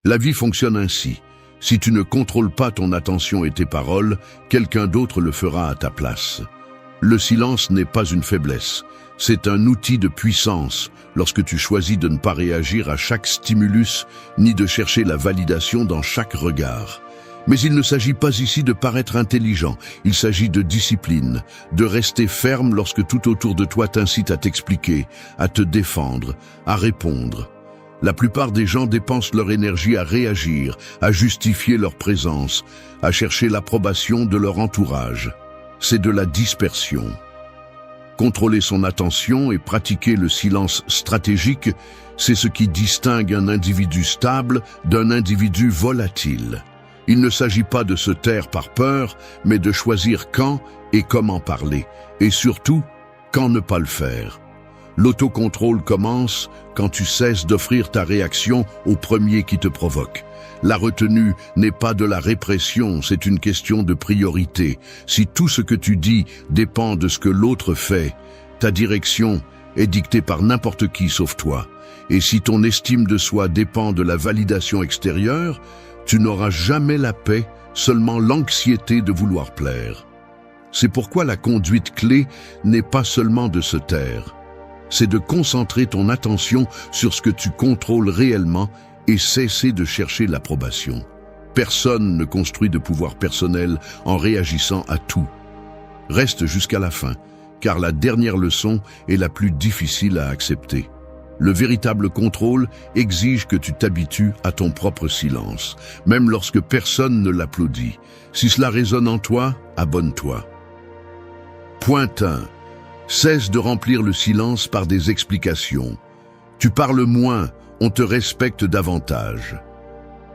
La vie fonctionne ainsi. Si tu ne contrôles pas ton attention et tes paroles, quelqu'un d'autre le fera à ta place. Le silence n'est pas une faiblesse. C'est un outil de puissance lorsque tu choisis de ne pas réagir à chaque stimulus ni de chercher la validation dans chaque regard. Mais il ne s'agit pas ici de paraître intelligent, il s'agit de discipline, de rester ferme lorsque tout autour de toi t'incite à t'expliquer, à te défendre, à répondre. La plupart des gens dépensent leur énergie à réagir, à justifier leur présence, à chercher l'approbation de leur entourage. C'est de la dispersion. Contrôler son attention et pratiquer le silence stratégique, c'est ce qui distingue un individu stable d'un individu volatile. Il ne s'agit pas de se taire par peur, mais de choisir quand et comment parler, et surtout, quand ne pas le faire. L'autocontrôle commence quand tu cesses d'offrir ta réaction au premier qui te provoque. La retenue n'est pas de la répression, c'est une question de priorité. Si tout ce que tu dis dépend de ce que l'autre fait, ta direction est dictée par n'importe qui sauf toi. Et si ton estime de soi dépend de la validation extérieure, tu n'auras jamais la paix, seulement l'anxiété de vouloir plaire. C'est pourquoi la conduite clé n'est pas seulement de se taire. C'est de concentrer ton attention sur ce que tu contrôles réellement et cesser de chercher l'approbation. Personne ne construit de pouvoir personnel en réagissant à tout. Reste jusqu'à la fin, car la dernière leçon est la plus difficile à accepter. Le véritable contrôle exige que tu t'habitues à ton propre silence, même lorsque personne ne l'applaudit. Si cela résonne en toi, abonne-toi. Point 1. Cesse de remplir le silence par des explications. Tu parles moins, on te respecte davantage.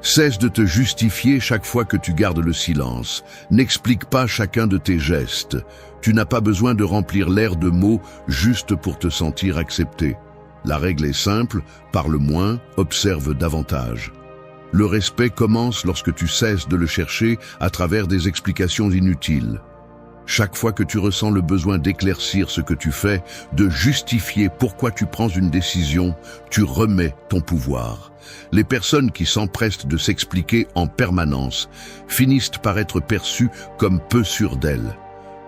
Cesse de te justifier chaque fois que tu gardes le silence. N'explique pas chacun de tes gestes. Tu n'as pas besoin de remplir l'air de mots juste pour te sentir accepté. La règle est simple, parle moins, observe davantage. Le respect commence lorsque tu cesses de le chercher à travers des explications inutiles. Chaque fois que tu ressens le besoin d'éclaircir ce que tu fais, de justifier pourquoi tu prends une décision, tu remets ton pouvoir. Les personnes qui s'empressent de s'expliquer en permanence finissent par être perçues comme peu sûres d'elles.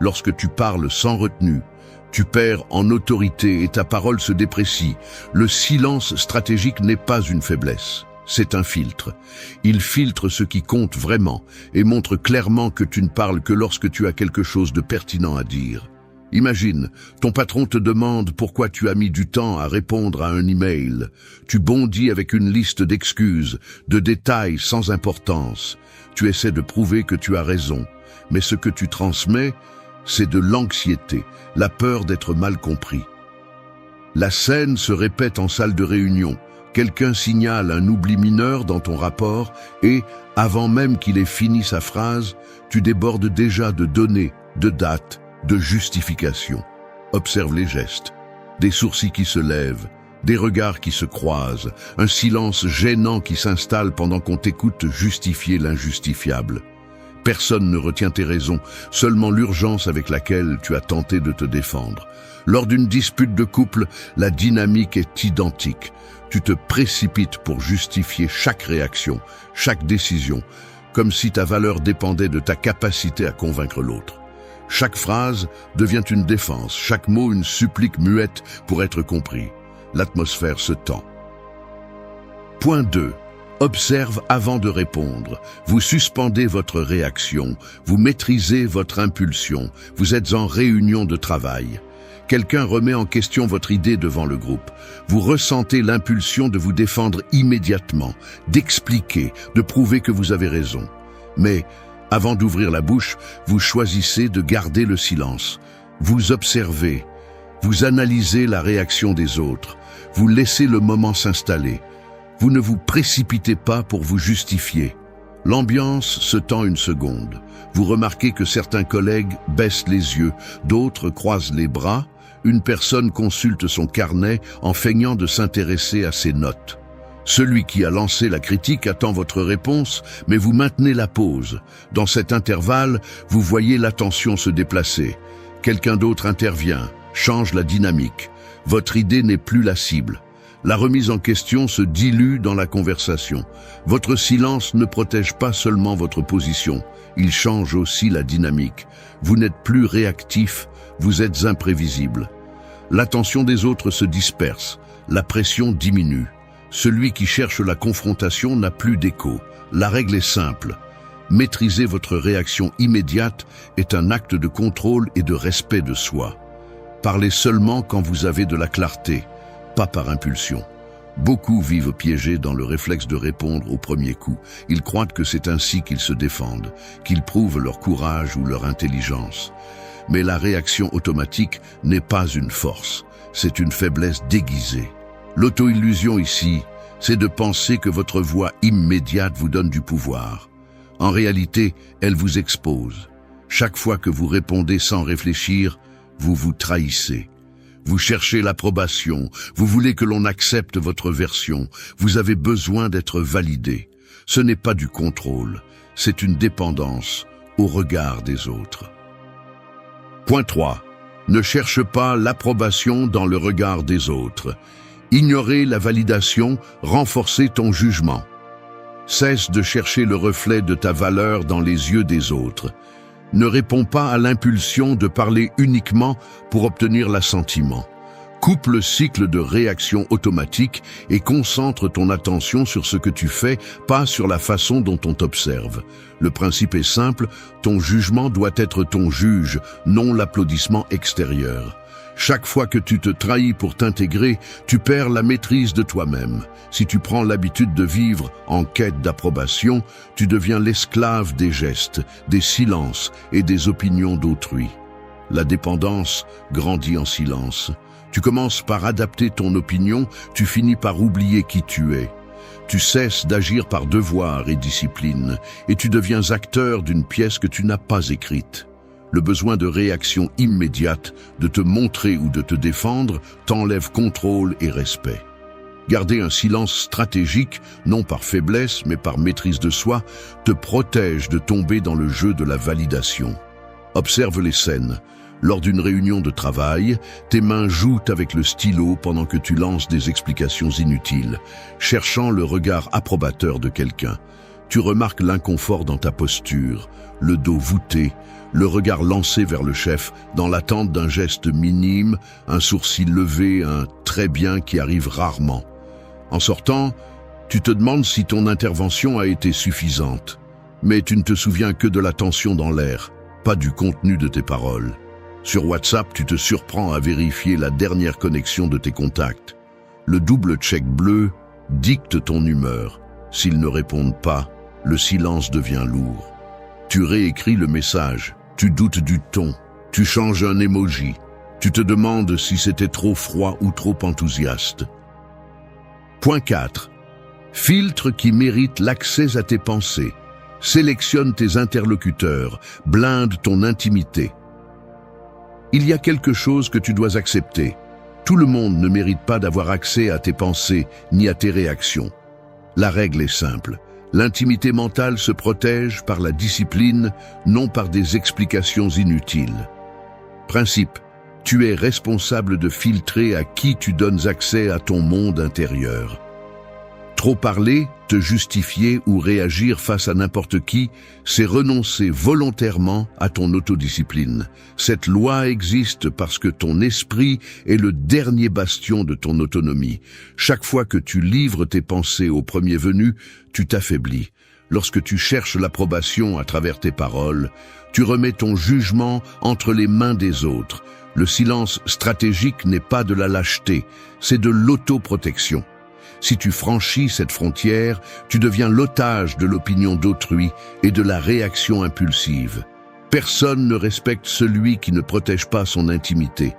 Lorsque tu parles sans retenue, tu perds en autorité et ta parole se déprécie. Le silence stratégique n'est pas une faiblesse. C'est un filtre. Il filtre ce qui compte vraiment et montre clairement que tu ne parles que lorsque tu as quelque chose de pertinent à dire. Imagine, ton patron te demande pourquoi tu as mis du temps à répondre à un email. Tu bondis avec une liste d'excuses, de détails sans importance. Tu essaies de prouver que tu as raison, mais ce que tu transmets, c'est de l'anxiété, la peur d'être mal compris. La scène se répète en salle de réunion. Quelqu'un signale un oubli mineur dans ton rapport et, avant même qu'il ait fini sa phrase, tu débordes déjà de données, de dates, de justifications. Observe les gestes, des sourcils qui se lèvent, des regards qui se croisent, un silence gênant qui s'installe pendant qu'on t'écoute justifier l'injustifiable. Personne ne retient tes raisons, seulement l'urgence avec laquelle tu as tenté de te défendre. Lors d'une dispute de couple, la dynamique est identique. Tu te précipites pour justifier chaque réaction, chaque décision, comme si ta valeur dépendait de ta capacité à convaincre l'autre. Chaque phrase devient une défense, chaque mot une supplique muette pour être compris. L'atmosphère se tend. Point 2. Observe avant de répondre. Vous suspendez votre réaction, vous maîtrisez votre impulsion, vous êtes en réunion de travail. Quelqu'un remet en question votre idée devant le groupe. Vous ressentez l'impulsion de vous défendre immédiatement, d'expliquer, de prouver que vous avez raison. Mais, avant d'ouvrir la bouche, vous choisissez de garder le silence. Vous observez, vous analysez la réaction des autres, vous laissez le moment s'installer. Vous ne vous précipitez pas pour vous justifier. L'ambiance se tend une seconde. Vous remarquez que certains collègues baissent les yeux, d'autres croisent les bras. Une personne consulte son carnet en feignant de s'intéresser à ses notes. Celui qui a lancé la critique attend votre réponse, mais vous maintenez la pause. Dans cet intervalle, vous voyez l'attention se déplacer. Quelqu'un d'autre intervient, change la dynamique. Votre idée n'est plus la cible. La remise en question se dilue dans la conversation. Votre silence ne protège pas seulement votre position, il change aussi la dynamique. Vous n'êtes plus réactif, vous êtes imprévisible. L'attention des autres se disperse, la pression diminue. Celui qui cherche la confrontation n'a plus d'écho. La règle est simple. Maîtriser votre réaction immédiate est un acte de contrôle et de respect de soi. Parlez seulement quand vous avez de la clarté, pas par impulsion. Beaucoup vivent piégés dans le réflexe de répondre au premier coup. Ils croient que c'est ainsi qu'ils se défendent, qu'ils prouvent leur courage ou leur intelligence. Mais la réaction automatique n'est pas une force, c'est une faiblesse déguisée. L'auto-illusion ici, c'est de penser que votre voix immédiate vous donne du pouvoir. En réalité, elle vous expose. Chaque fois que vous répondez sans réfléchir, vous vous trahissez. Vous cherchez l'approbation, vous voulez que l'on accepte votre version, vous avez besoin d'être validé. Ce n'est pas du contrôle, c'est une dépendance au regard des autres. Point 3. Ne cherche pas l'approbation dans le regard des autres. Ignorer la validation, renforcer ton jugement. Cesse de chercher le reflet de ta valeur dans les yeux des autres. Ne réponds pas à l'impulsion de parler uniquement pour obtenir l'assentiment. Coupe le cycle de réaction automatique et concentre ton attention sur ce que tu fais, pas sur la façon dont on t'observe. Le principe est simple, ton jugement doit être ton juge, non l'applaudissement extérieur. Chaque fois que tu te trahis pour t'intégrer, tu perds la maîtrise de toi-même. Si tu prends l'habitude de vivre en quête d'approbation, tu deviens l'esclave des gestes, des silences et des opinions d'autrui. La dépendance grandit en silence. Tu commences par adapter ton opinion, tu finis par oublier qui tu es. Tu cesses d'agir par devoir et discipline, et tu deviens acteur d'une pièce que tu n'as pas écrite. Le besoin de réaction immédiate, de te montrer ou de te défendre, t'enlève contrôle et respect. Garder un silence stratégique, non par faiblesse mais par maîtrise de soi, te protège de tomber dans le jeu de la validation. Observe les scènes. Lors d'une réunion de travail, tes mains jouent avec le stylo pendant que tu lances des explications inutiles, cherchant le regard approbateur de quelqu'un. Tu remarques l'inconfort dans ta posture, le dos voûté, le regard lancé vers le chef dans l'attente d'un geste minime, un sourcil levé, un « très bien » qui arrive rarement. En sortant, tu te demandes si ton intervention a été suffisante. Mais tu ne te souviens que de la tension dans l'air, pas du contenu de tes paroles. Sur WhatsApp, tu te surprends à vérifier la dernière connexion de tes contacts. Le double check bleu dicte ton humeur. S'ils ne répondent pas, le silence devient lourd. Tu réécris le message, tu doutes du ton, tu changes un emoji, tu te demandes si c'était trop froid ou trop enthousiaste. Point 4. Filtre qui mérite l'accès à tes pensées. Sélectionne tes interlocuteurs, blinde ton intimité. Il y a quelque chose que tu dois accepter. Tout le monde ne mérite pas d'avoir accès à tes pensées ni à tes réactions. La règle est simple. L'intimité mentale se protège par la discipline, non par des explications inutiles. Principe. Tu es responsable de filtrer à qui tu donnes accès à ton monde intérieur. Trop parler, te justifier ou réagir face à n'importe qui, c'est renoncer volontairement à ton autodiscipline. Cette loi existe parce que ton esprit est le dernier bastion de ton autonomie. Chaque fois que tu livres tes pensées au premier venu, tu t'affaiblis. Lorsque tu cherches l'approbation à travers tes paroles, tu remets ton jugement entre les mains des autres. Le silence stratégique n'est pas de la lâcheté, c'est de l'autoprotection. Si tu franchis cette frontière, tu deviens l'otage de l'opinion d'autrui et de la réaction impulsive. Personne ne respecte celui qui ne protège pas son intimité.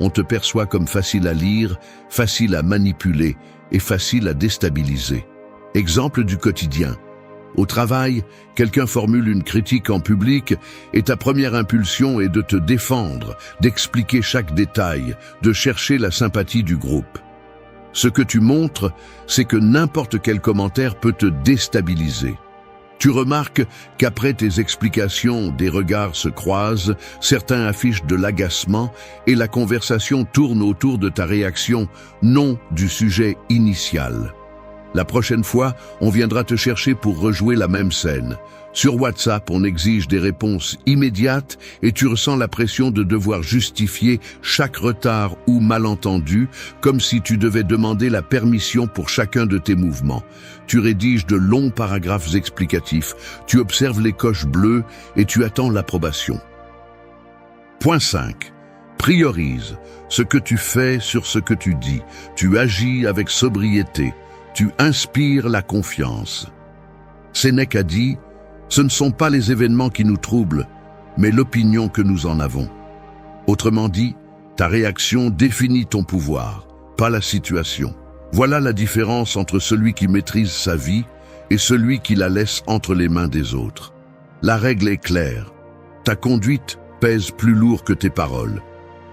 On te perçoit comme facile à lire, facile à manipuler et facile à déstabiliser. Exemple du quotidien. Au travail, quelqu'un formule une critique en public et ta première impulsion est de te défendre, d'expliquer chaque détail, de chercher la sympathie du groupe. Ce que tu montres, c'est que n'importe quel commentaire peut te déstabiliser. Tu remarques qu'après tes explications, des regards se croisent, certains affichent de l'agacement et la conversation tourne autour de ta réaction, non du sujet initial. La prochaine fois, on viendra te chercher pour rejouer la même scène. Sur WhatsApp, on exige des réponses immédiates et tu ressens la pression de devoir justifier chaque retard ou malentendu, comme si tu devais demander la permission pour chacun de tes mouvements. Tu rédiges de longs paragraphes explicatifs, tu observes les coches bleues et tu attends l'approbation. Point 5. Priorise ce que tu fais sur ce que tu dis. Tu agis avec sobriété. Tu inspires la confiance. Sénèque a dit « Ce ne sont pas les événements qui nous troublent, mais l'opinion que nous en avons. » Autrement dit, ta réaction définit ton pouvoir, pas la situation. Voilà la différence entre celui qui maîtrise sa vie et celui qui la laisse entre les mains des autres. La règle est claire. Ta conduite pèse plus lourd que tes paroles.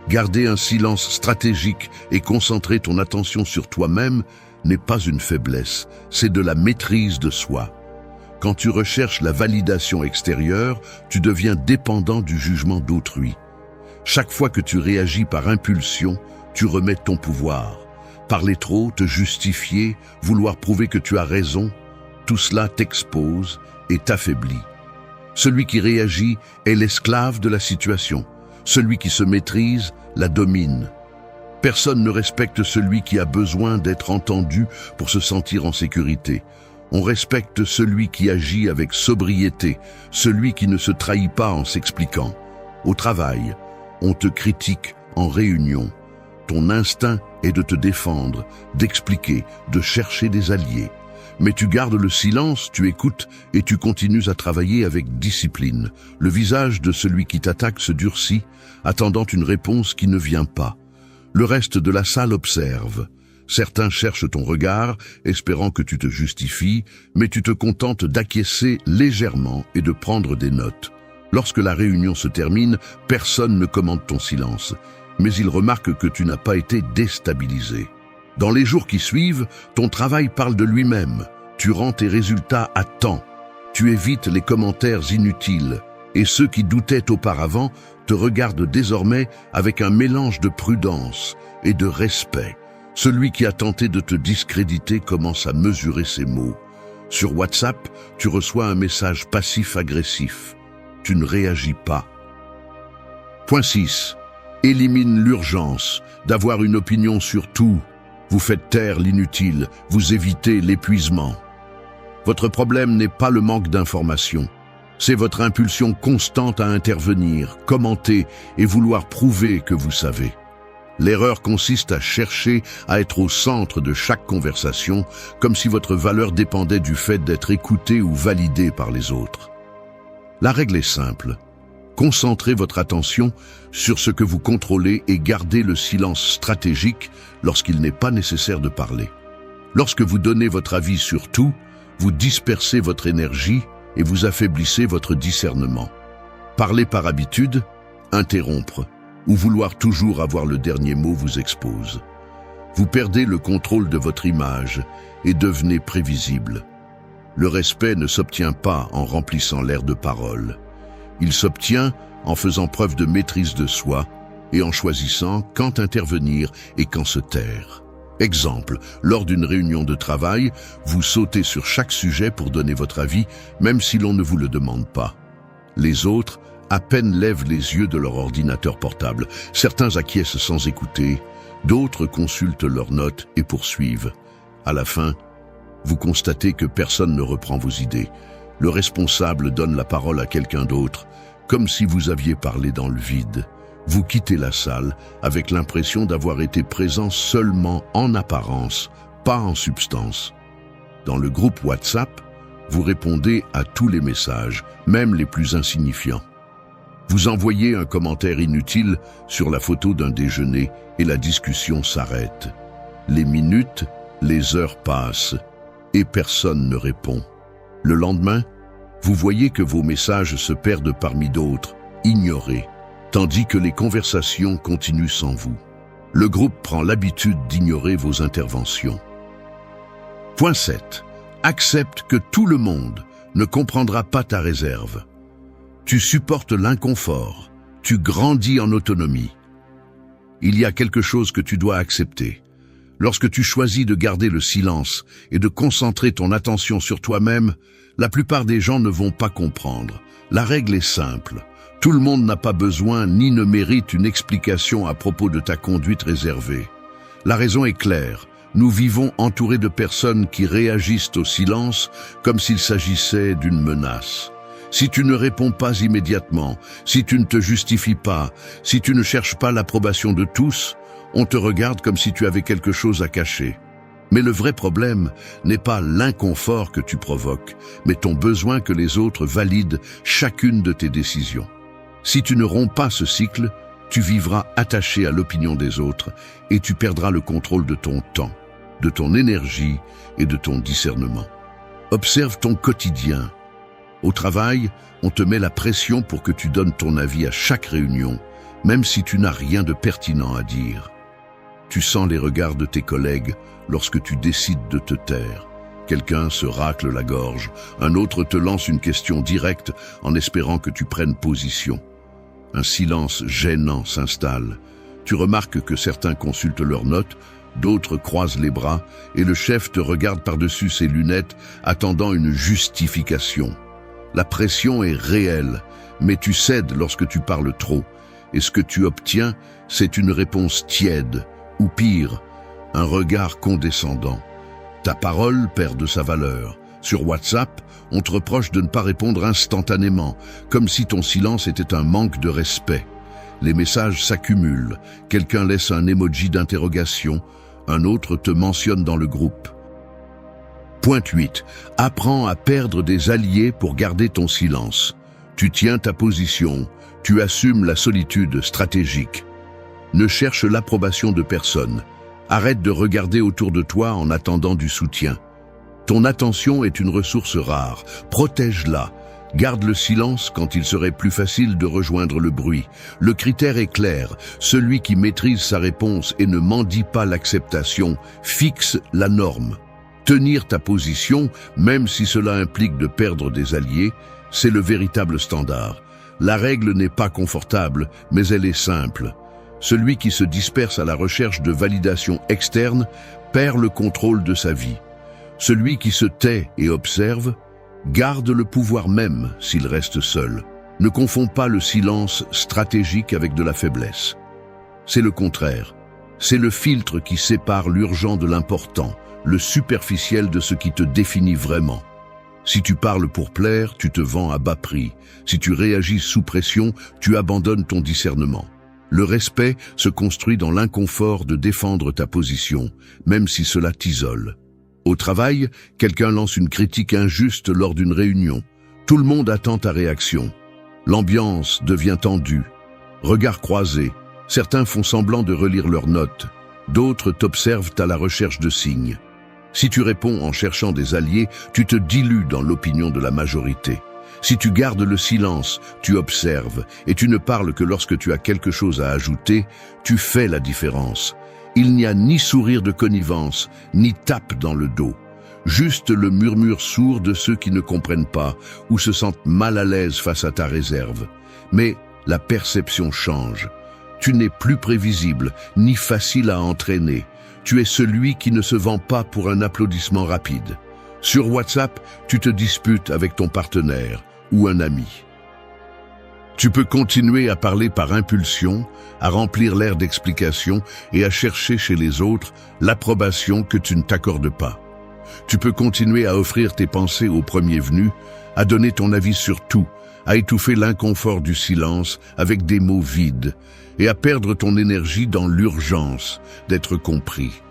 Garder un silence stratégique et concentrer ton attention sur toi-même n'est pas une faiblesse, c'est de la maîtrise de soi. Quand tu recherches la validation extérieure, tu deviens dépendant du jugement d'autrui. Chaque fois que tu réagis par impulsion, tu remets ton pouvoir. Parler trop, te justifier, vouloir prouver que tu as raison, tout cela t'expose et t'affaiblit. Celui qui réagit est l'esclave de la situation. Celui qui se maîtrise la domine. Personne ne respecte celui qui a besoin d'être entendu pour se sentir en sécurité. On respecte celui qui agit avec sobriété, celui qui ne se trahit pas en s'expliquant. Au travail, on te critique en réunion. Ton instinct est de te défendre, d'expliquer, de chercher des alliés. Mais tu gardes le silence, tu écoutes et tu continues à travailler avec discipline. Le visage de celui qui t'attaque se durcit, attendant une réponse qui ne vient pas. Le reste de la salle observe. Certains cherchent ton regard, espérant que tu te justifies, mais tu te contentes d'acquiescer légèrement et de prendre des notes. Lorsque la réunion se termine, personne ne commente ton silence, mais ils remarquent que tu n'as pas été déstabilisé. Dans les jours qui suivent, ton travail parle de lui-même. Tu rends tes résultats à temps. Tu évites les commentaires inutiles. Et ceux qui doutaient auparavant te regardent désormais avec un mélange de prudence et de respect. Celui qui a tenté de te discréditer commence à mesurer ses mots. Sur WhatsApp, tu reçois un message passif-agressif. Tu ne réagis pas. Point 6. Élimine l'urgence d'avoir une opinion sur tout. Vous faites taire l'inutile, vous évitez l'épuisement. Votre problème n'est pas le manque d'informations. C'est votre impulsion constante à intervenir, commenter et vouloir prouver que vous savez. L'erreur consiste à chercher à être au centre de chaque conversation, comme si votre valeur dépendait du fait d'être écouté ou validé par les autres. La règle est simple. Concentrez votre attention sur ce que vous contrôlez et gardez le silence stratégique lorsqu'il n'est pas nécessaire de parler. Lorsque vous donnez votre avis sur tout, vous dispersez votre énergie et vous affaiblissez votre discernement. Parler par habitude, interrompre ou vouloir toujours avoir le dernier mot vous expose. Vous perdez le contrôle de votre image et devenez prévisible. Le respect ne s'obtient pas en remplissant l'air de parole. Il s'obtient en faisant preuve de maîtrise de soi et en choisissant quand intervenir et quand se taire. Exemple, lors d'une réunion de travail, vous sautez sur chaque sujet pour donner votre avis, même si l'on ne vous le demande pas. Les autres, à peine lèvent les yeux de leur ordinateur portable. Certains acquiescent sans écouter, d'autres consultent leurs notes et poursuivent. À la fin, vous constatez que personne ne reprend vos idées. Le responsable donne la parole à quelqu'un d'autre, comme si vous aviez parlé dans le vide. Vous quittez la salle avec l'impression d'avoir été présent seulement en apparence, pas en substance. Dans le groupe WhatsApp, vous répondez à tous les messages, même les plus insignifiants. Vous envoyez un commentaire inutile sur la photo d'un déjeuner et la discussion s'arrête. Les minutes, les heures passent et personne ne répond. Le lendemain, vous voyez que vos messages se perdent parmi d'autres, ignorés, tandis que les conversations continuent sans vous. Le groupe prend l'habitude d'ignorer vos interventions. Point 7. Accepte que tout le monde ne comprendra pas ta réserve. Tu supportes l'inconfort, tu grandis en autonomie. Il y a quelque chose que tu dois accepter. Lorsque tu choisis de garder le silence et de concentrer ton attention sur toi-même, la plupart des gens ne vont pas comprendre. La règle est simple. Tout le monde n'a pas besoin ni ne mérite une explication à propos de ta conduite réservée. La raison est claire. Nous vivons entourés de personnes qui réagissent au silence comme s'il s'agissait d'une menace. Si tu ne réponds pas immédiatement, si tu ne te justifies pas, si tu ne cherches pas l'approbation de tous, on te regarde comme si tu avais quelque chose à cacher. Mais le vrai problème n'est pas l'inconfort que tu provoques, mais ton besoin que les autres valident chacune de tes décisions. Si tu ne romps pas ce cycle, tu vivras attaché à l'opinion des autres et tu perdras le contrôle de ton temps, de ton énergie et de ton discernement. Observe ton quotidien. Au travail, on te met la pression pour que tu donnes ton avis à chaque réunion, même si tu n'as rien de pertinent à dire. Tu sens les regards de tes collègues lorsque tu décides de te taire. Quelqu'un se racle la gorge, un autre te lance une question directe en espérant que tu prennes position. Un silence gênant s'installe. Tu remarques que certains consultent leurs notes, d'autres croisent les bras et le chef te regarde par-dessus ses lunettes, attendant une justification. La pression est réelle, mais tu cèdes lorsque tu parles trop, et ce que tu obtiens, c'est une réponse tiède, ou pire, un regard condescendant. Ta parole perd de sa valeur. Sur WhatsApp, on te reproche de ne pas répondre instantanément, comme si ton silence était un manque de respect. Les messages s'accumulent, quelqu'un laisse un emoji d'interrogation, un autre te mentionne dans le groupe. Point 8. Apprends à perdre des alliés pour garder ton silence. Tu tiens ta position, tu assumes la solitude stratégique. Ne cherche l'approbation de personne. Arrête de regarder autour de toi en attendant du soutien. Ton attention est une ressource rare. Protège-la. Garde le silence quand il serait plus facile de rejoindre le bruit. Le critère est clair. Celui qui maîtrise sa réponse et ne mendie pas l'acceptation fixe la norme. Tenir ta position, même si cela implique de perdre des alliés, c'est le véritable standard. La règle n'est pas confortable, mais elle est simple. Celui qui se disperse à la recherche de validation externe perd le contrôle de sa vie. Celui qui se tait et observe garde le pouvoir même s'il reste seul. Ne confonds pas le silence stratégique avec de la faiblesse. C'est le contraire. C'est le filtre qui sépare l'urgent de l'important, le superficiel de ce qui te définit vraiment. Si tu parles pour plaire, tu te vends à bas prix. Si tu réagis sous pression, tu abandonnes ton discernement. Le respect se construit dans l'inconfort de défendre ta position, même si cela t'isole. Au travail, quelqu'un lance une critique injuste lors d'une réunion. Tout le monde attend ta réaction. L'ambiance devient tendue. Regards croisés. Certains font semblant de relire leurs notes. D'autres t'observent à la recherche de signes. Si tu réponds en cherchant des alliés, tu te dilues dans l'opinion de la majorité. Si tu gardes le silence, tu observes, et tu ne parles que lorsque tu as quelque chose à ajouter, tu fais la différence. Il n'y a ni sourire de connivence, ni tape dans le dos. Juste le murmure sourd de ceux qui ne comprennent pas ou se sentent mal à l'aise face à ta réserve. Mais la perception change. Tu n'es plus prévisible, ni facile à entraîner. Tu es celui qui ne se vend pas pour un applaudissement rapide. Sur WhatsApp, tu te disputes avec ton partenaire ou un ami. Tu peux continuer à parler par impulsion, à remplir l'air d'explication et à chercher chez les autres l'approbation que tu ne t'accordes pas. Tu peux continuer à offrir tes pensées au premier venu, à donner ton avis sur tout, à étouffer l'inconfort du silence avec des mots vides et à perdre ton énergie dans l'urgence d'être compris.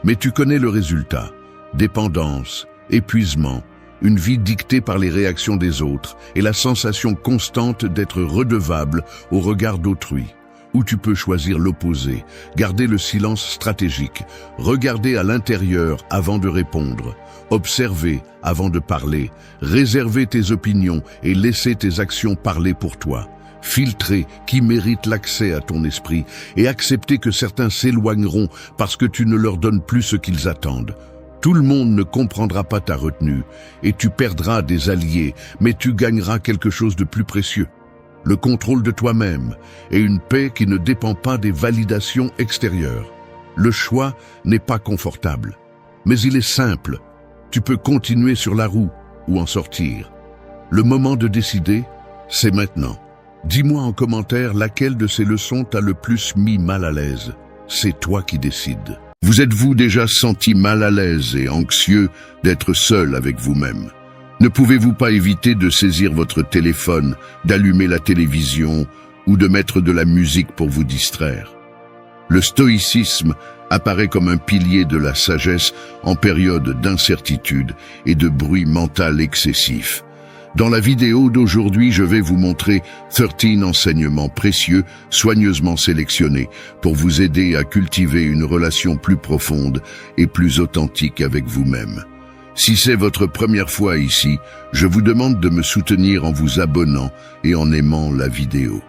Mais tu connais le résultat. Dépendance, épuisement, une vie dictée par les réactions des autres et la sensation constante d'être redevable au regard d'autrui. Ou tu peux choisir l'opposé, garder le silence stratégique, regarder à l'intérieur avant de répondre, observer avant de parler, réserver tes opinions et laisser tes actions parler pour toi, filtrer qui mérite l'accès à ton esprit et accepter que certains s'éloigneront parce que tu ne leur donnes plus ce qu'ils attendent. Tout le monde ne comprendra pas ta retenue, et tu perdras des alliés, mais tu gagneras quelque chose de plus précieux. Le contrôle de toi-même et une paix qui ne dépend pas des validations extérieures. Le choix n'est pas confortable, mais il est simple. Tu peux continuer sur la roue ou en sortir. Le moment de décider, c'est maintenant. Dis-moi en commentaire laquelle de ces leçons t'a le plus mis mal à l'aise. C'est toi qui décides. Vous êtes-vous déjà senti mal à l'aise et anxieux d'être seul avec vous-même? Ne pouvez-vous pas éviter de saisir votre téléphone, d'allumer la télévision ou de mettre de la musique pour vous distraire? Le stoïcisme apparaît comme un pilier de la sagesse en période d'incertitude et de bruit mental excessif. Dans la vidéo d'aujourd'hui, je vais vous montrer 13 enseignements précieux, soigneusement sélectionnés, pour vous aider à cultiver une relation plus profonde et plus authentique avec vous-même. Si c'est votre première fois ici, je vous demande de me soutenir en vous abonnant et en aimant la vidéo.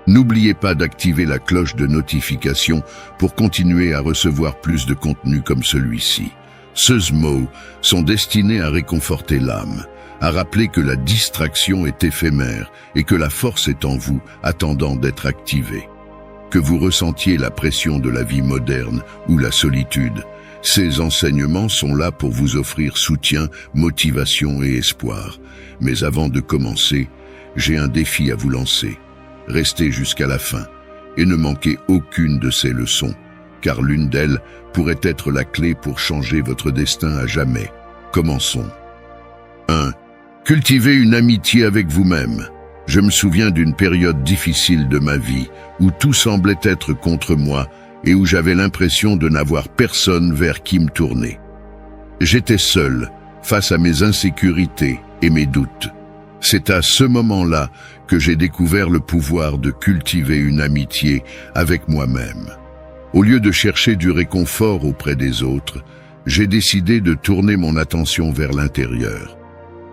N'oubliez pas d'activer la cloche de notification pour continuer à recevoir plus de contenu comme celui-ci. Ces mots sont destinés à réconforter l'âme, à rappeler que la distraction est éphémère et que la force est en vous, attendant d'être activée. Que vous ressentiez la pression de la vie moderne ou la solitude, ces enseignements sont là pour vous offrir soutien, motivation et espoir. Mais avant de commencer, j'ai un défi à vous lancer. Restez jusqu'à la fin et ne manquez aucune de ces leçons, car l'une d'elles pourrait être la clé pour changer votre destin à jamais. Commençons. 1. Cultivez une amitié avec vous-même. Je me souviens d'une période difficile de ma vie où tout semblait être contre moi et où j'avais l'impression de n'avoir personne vers qui me tourner. J'étais seul face à mes insécurités et mes doutes. C'est à ce moment-là que j'ai découvert le pouvoir de cultiver une amitié avec moi-même. Au lieu de chercher du réconfort auprès des autres, j'ai décidé de tourner mon attention vers l'intérieur.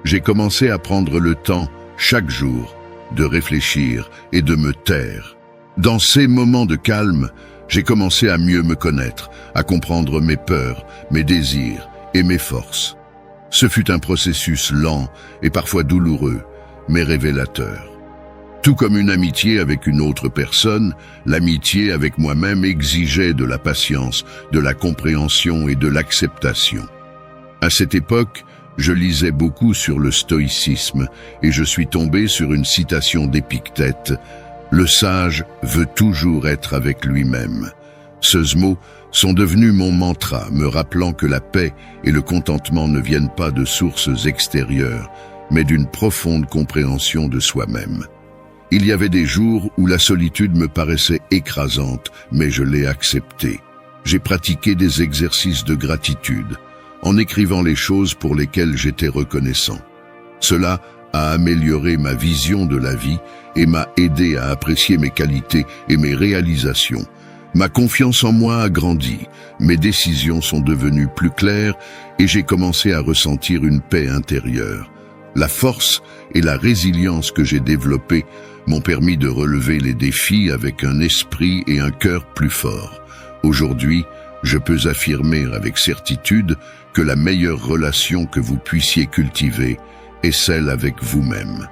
J'ai commencé à prendre le temps, chaque jour, de réfléchir et de me taire. Dans ces moments de calme, j'ai commencé à mieux me connaître, à comprendre mes peurs, mes désirs et mes forces. Ce fut un processus lent et parfois douloureux, mais révélateur. Tout comme une amitié avec une autre personne, l'amitié avec moi-même exigeait de la patience, de la compréhension et de l'acceptation. À cette époque, je lisais beaucoup sur le stoïcisme et je suis tombé sur une citation d'Épictète. Le sage veut toujours être avec lui-même. Ces mots sont devenus mon mantra, me rappelant que la paix et le contentement ne viennent pas de sources extérieures, mais d'une profonde compréhension de soi-même. Il y avait des jours où la solitude me paraissait écrasante, mais je l'ai acceptée. J'ai pratiqué des exercices de gratitude, en écrivant les choses pour lesquelles j'étais reconnaissant. Cela a amélioré ma vision de la vie et m'a aidé à apprécier mes qualités et mes réalisations. Ma confiance en moi a grandi, mes décisions sont devenues plus claires et j'ai commencé à ressentir une paix intérieure. La force et la résilience que j'ai développées m'ont permis de relever les défis avec un esprit et un cœur plus forts. Aujourd'hui, je peux affirmer avec certitude que la meilleure relation que vous puissiez cultiver est celle avec vous-même.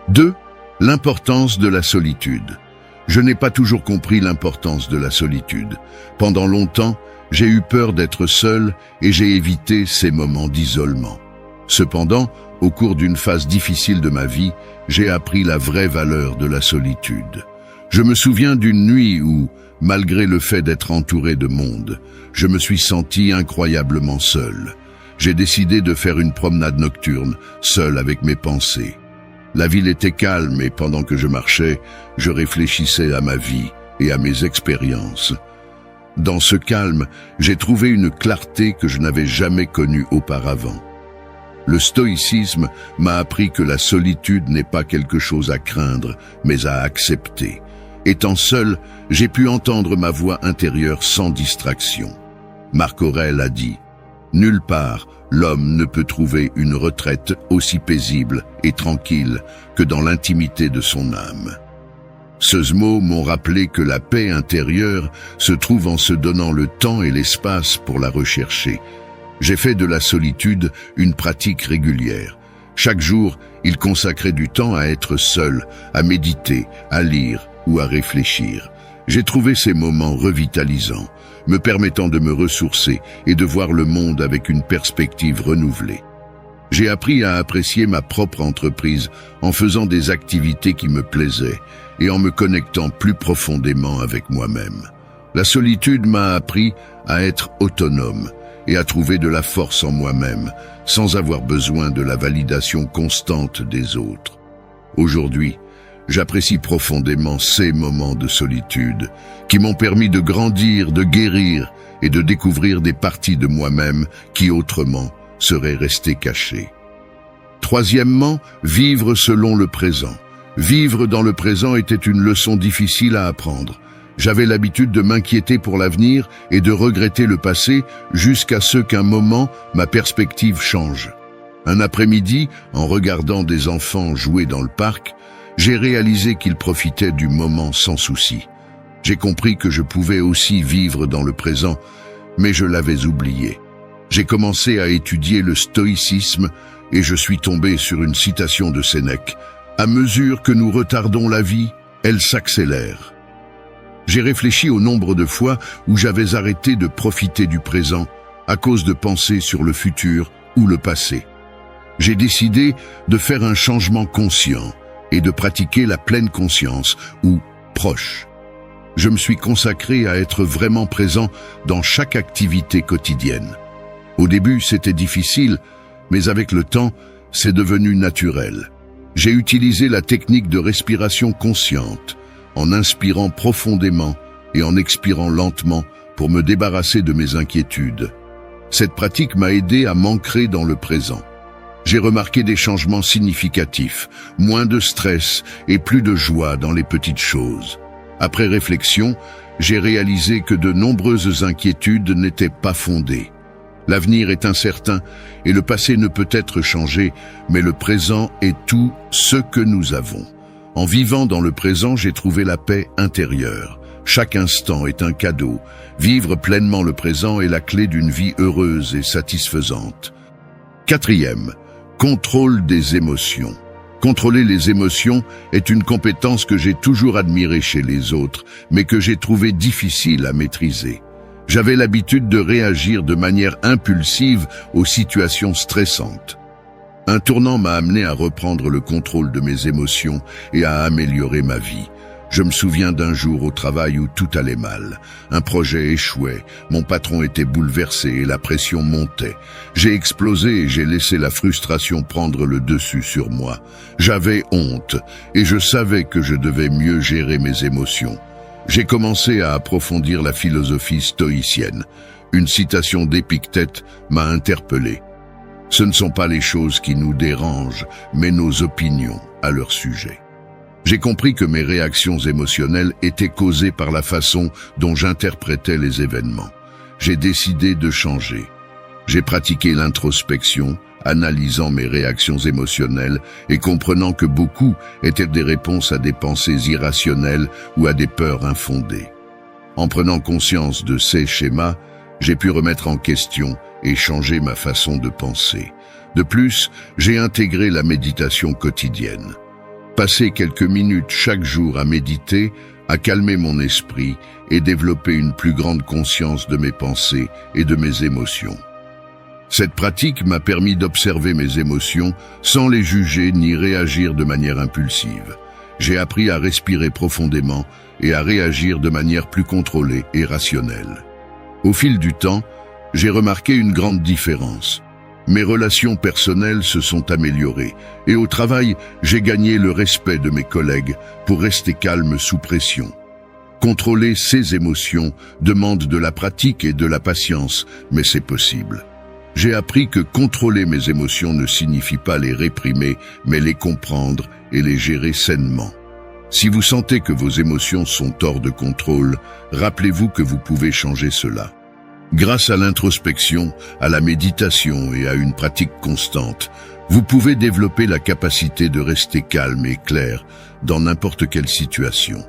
2. L'importance de la solitude. Je n'ai pas toujours compris l'importance de la solitude. Pendant longtemps, j'ai eu peur d'être seul et j'ai évité ces moments d'isolement. Cependant, au cours d'une phase difficile de ma vie, j'ai appris la vraie valeur de la solitude. Je me souviens d'une nuit où, malgré le fait d'être entouré de monde, je me suis senti incroyablement seul. J'ai décidé de faire une promenade nocturne, seul avec mes pensées. La ville était calme et pendant que je marchais, je réfléchissais à ma vie et à mes expériences. Dans ce calme, j'ai trouvé une clarté que je n'avais jamais connue auparavant. Le stoïcisme m'a appris que la solitude n'est pas quelque chose à craindre, mais à accepter. Étant seul, j'ai pu entendre ma voix intérieure sans distraction. Marc Aurèle a dit « Nulle part, l'homme ne peut trouver une retraite aussi paisible et tranquille que dans l'intimité de son âme. » Ces mots m'ont rappelé que la paix intérieure se trouve en se donnant le temps et l'espace pour la rechercher. J'ai fait de la solitude une pratique régulière. Chaque jour, il consacrait du temps à être seul, à méditer, à lire ou à réfléchir. J'ai trouvé ces moments revitalisants, me permettant de me ressourcer et de voir le monde avec une perspective renouvelée. J'ai appris à apprécier ma propre entreprise en faisant des activités qui me plaisaient et en me connectant plus profondément avec moi-même. La solitude m'a appris à être autonome et à trouver de la force en moi-même, sans avoir besoin de la validation constante des autres. Aujourd'hui, j'apprécie profondément ces moments de solitude qui m'ont permis de grandir, de guérir et de découvrir des parties de moi-même qui autrement seraient restées cachées. Troisièmement, vivre selon le présent. Vivre dans le présent était une leçon difficile à apprendre. J'avais l'habitude de m'inquiéter pour l'avenir et de regretter le passé jusqu'à ce qu'un moment, ma perspective change. Un après-midi, en regardant des enfants jouer dans le parc, j'ai réalisé qu'ils profitaient du moment sans souci. J'ai compris que je pouvais aussi vivre dans le présent, mais je l'avais oublié. J'ai commencé à étudier le stoïcisme et je suis tombé sur une citation de Sénèque. « À mesure que nous retardons la vie, elle s'accélère. » J'ai réfléchi au nombre de fois où j'avais arrêté de profiter du présent à cause de pensées sur le futur ou le passé. J'ai décidé de faire un changement conscient et de pratiquer la pleine conscience ou proche. Je me suis consacré à être vraiment présent dans chaque activité quotidienne. Au début, c'était difficile, mais avec le temps, c'est devenu naturel. J'ai utilisé la technique de respiration consciente, en inspirant profondément et en expirant lentement pour me débarrasser de mes inquiétudes. Cette pratique m'a aidé à m'ancrer dans le présent. J'ai remarqué des changements significatifs, moins de stress et plus de joie dans les petites choses. Après réflexion, j'ai réalisé que de nombreuses inquiétudes n'étaient pas fondées. L'avenir est incertain et le passé ne peut être changé, mais le présent est tout ce que nous avons. En vivant dans le présent, j'ai trouvé la paix intérieure. Chaque instant est un cadeau. Vivre pleinement le présent est la clé d'une vie heureuse et satisfaisante. Quatrième, contrôle des émotions. Contrôler les émotions est une compétence que j'ai toujours admirée chez les autres, mais que j'ai trouvée difficile à maîtriser. J'avais l'habitude de réagir de manière impulsive aux situations stressantes. Un tournant m'a amené à reprendre le contrôle de mes émotions et à améliorer ma vie. Je me souviens d'un jour au travail où tout allait mal. Un projet échouait, mon patron était bouleversé et la pression montait. J'ai explosé et j'ai laissé la frustration prendre le dessus sur moi. J'avais honte et je savais que je devais mieux gérer mes émotions. J'ai commencé à approfondir la philosophie stoïcienne. Une citation d'Épictète m'a interpellé. Ce ne sont pas les choses qui nous dérangent, mais nos opinions à leur sujet. J'ai compris que mes réactions émotionnelles étaient causées par la façon dont j'interprétais les événements. J'ai décidé de changer. J'ai pratiqué l'introspection, analysant mes réactions émotionnelles et comprenant que beaucoup étaient des réponses à des pensées irrationnelles ou à des peurs infondées. En prenant conscience de ces schémas, j'ai pu remettre en question et changer ma façon de penser. De plus, j'ai intégré la méditation quotidienne. Passer quelques minutes chaque jour à méditer, à calmer mon esprit et développer une plus grande conscience de mes pensées et de mes émotions. Cette pratique m'a permis d'observer mes émotions sans les juger ni réagir de manière impulsive. J'ai appris à respirer profondément et à réagir de manière plus contrôlée et rationnelle. Au fil du temps, j'ai remarqué une grande différence. Mes relations personnelles se sont améliorées et au travail, j'ai gagné le respect de mes collègues pour rester calme sous pression. Contrôler ses émotions demande de la pratique et de la patience, mais c'est possible. J'ai appris que contrôler mes émotions ne signifie pas les réprimer, mais les comprendre et les gérer sainement. Si vous sentez que vos émotions sont hors de contrôle, rappelez-vous que vous pouvez changer cela. Grâce à l'introspection, à la méditation et à une pratique constante, vous pouvez développer la capacité de rester calme et clair dans n'importe quelle situation.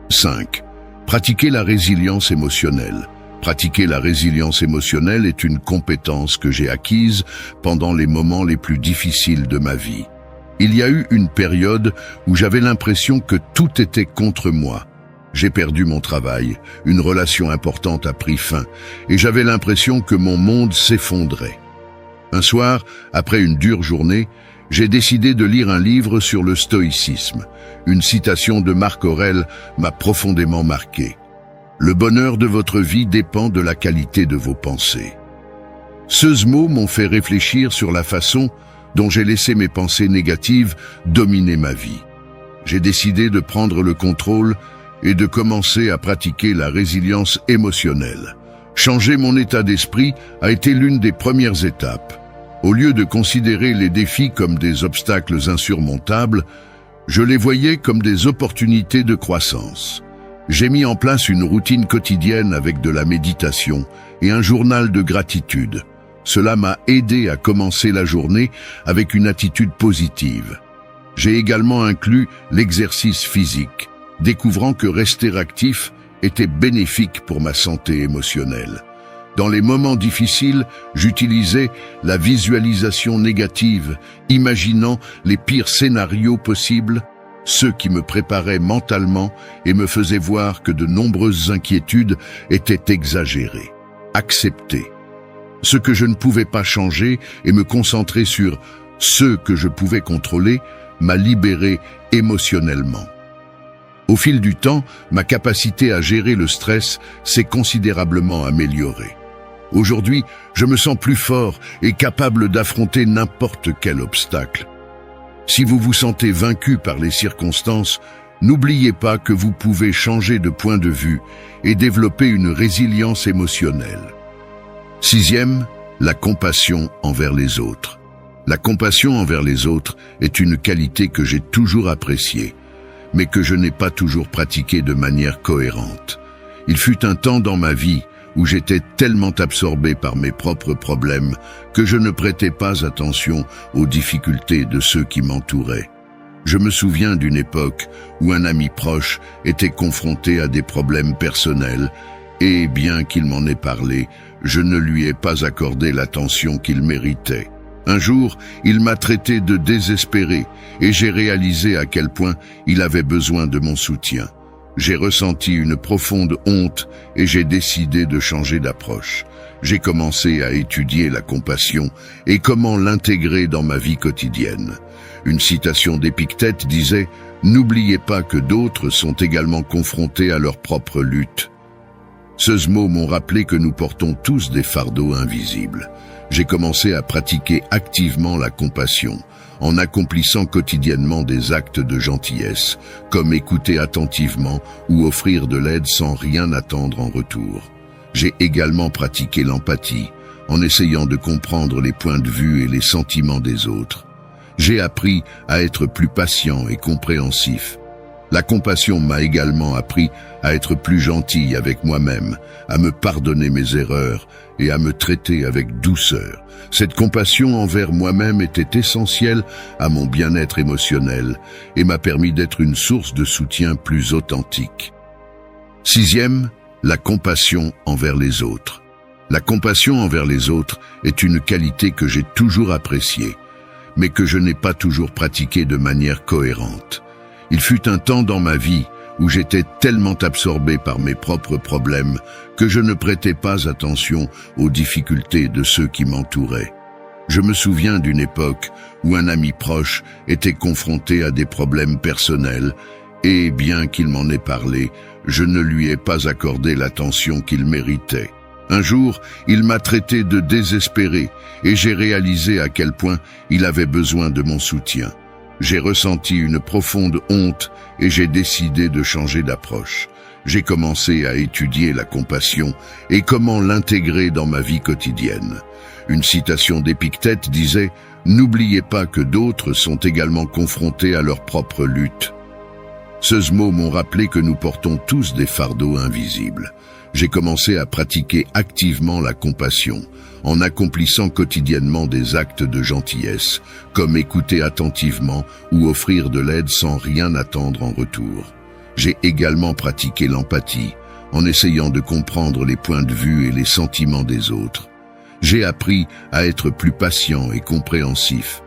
5. Pratiquer la résilience émotionnelle. Pratiquer la résilience émotionnelle est une compétence que j'ai acquise pendant les moments les plus difficiles de ma vie. Il y a eu une période où j'avais l'impression que tout était contre moi. J'ai perdu mon travail, une relation importante a pris fin, et j'avais l'impression que mon monde s'effondrait. Un soir, après une dure journée, j'ai décidé de lire un livre sur le stoïcisme. Une citation de Marc Aurèle m'a profondément marqué. « Le bonheur de votre vie dépend de la qualité de vos pensées. » Ces mots m'ont fait réfléchir sur la façon dont j'ai laissé mes pensées négatives dominer ma vie. J'ai décidé de prendre le contrôle et de commencer à pratiquer la résilience émotionnelle. Changer mon état d'esprit a été l'une des premières étapes. Au lieu de considérer les défis comme des obstacles insurmontables, je les voyais comme des opportunités de croissance. J'ai mis en place une routine quotidienne avec de la méditation et un journal de gratitude. Cela m'a aidé à commencer la journée avec une attitude positive. J'ai également inclus l'exercice physique, découvrant que rester actif était bénéfique pour ma santé émotionnelle. Dans les moments difficiles, j'utilisais la visualisation négative, imaginant les pires scénarios possibles, ceux qui me préparaient mentalement et me faisaient voir que de nombreuses inquiétudes étaient exagérées. Accepter ce que je ne pouvais pas changer et me concentrer sur ce que je pouvais contrôler m'a libéré émotionnellement. Au fil du temps, ma capacité à gérer le stress s'est considérablement améliorée. Aujourd'hui, je me sens plus fort et capable d'affronter n'importe quel obstacle. Si vous vous sentez vaincu par les circonstances, n'oubliez pas que vous pouvez changer de point de vue et développer une résilience émotionnelle. Sixième, la compassion envers les autres. La compassion envers les autres est une qualité que j'ai toujours appréciée, mais que je n'ai pas toujours pratiquée de manière cohérente. Il fut un temps dans ma vie où j'étais tellement absorbé par mes propres problèmes que je ne prêtais pas attention aux difficultés de ceux qui m'entouraient. Je me souviens d'une époque où un ami proche était confronté à des problèmes personnels et, bien qu'il m'en ait parlé, je ne lui ai pas accordé l'attention qu'il méritait. Un jour, il m'a traité de désespéré et j'ai réalisé à quel point il avait besoin de mon soutien. J'ai ressenti une profonde honte et j'ai décidé de changer d'approche. J'ai commencé à étudier la compassion et comment l'intégrer dans ma vie quotidienne. Une citation d'Épictète disait « N'oubliez pas que d'autres sont également confrontés à leur propre lutte ». Ces mots m'ont rappelé que nous portons tous des fardeaux invisibles. J'ai commencé à pratiquer activement la compassion, en accomplissant quotidiennement des actes de gentillesse, comme écouter attentivement ou offrir de l'aide sans rien attendre en retour. J'ai également pratiqué l'empathie, en essayant de comprendre les points de vue et les sentiments des autres. J'ai appris à être plus patient et compréhensif. La compassion m'a également appris à être plus gentil avec moi-même, à me pardonner mes erreurs et à me traiter avec douceur. Cette compassion envers moi-même était essentielle à mon bien-être émotionnel et m'a permis d'être une source de soutien plus authentique. Sixième, la compassion envers les autres. La compassion envers les autres est une qualité que j'ai toujours appréciée, mais que je n'ai pas toujours pratiquée de manière cohérente. Il fut un temps dans ma vie où j'étais tellement absorbé par mes propres problèmes que je ne prêtais pas attention aux difficultés de ceux qui m'entouraient. Je me souviens d'une époque où un ami proche était confronté à des problèmes personnels et, bien qu'il m'en ait parlé, je ne lui ai pas accordé l'attention qu'il méritait. Un jour, il m'a traité de désespéré et j'ai réalisé à quel point il avait besoin de mon soutien. J'ai ressenti une profonde honte et j'ai décidé de changer d'approche. J'ai commencé à étudier la compassion et comment l'intégrer dans ma vie quotidienne. Une citation d'Épictète disait « N'oubliez pas que d'autres sont également confrontés à leur propre lutte ». Ces mots m'ont rappelé que nous portons tous des fardeaux invisibles. J'ai commencé à pratiquer activement la compassion, en accomplissant quotidiennement des actes de gentillesse, comme écouter attentivement ou offrir de l'aide sans rien attendre en retour. J'ai également pratiqué l'empathie, en essayant de comprendre les points de vue et les sentiments des autres. J'ai appris à être plus patient et compréhensif.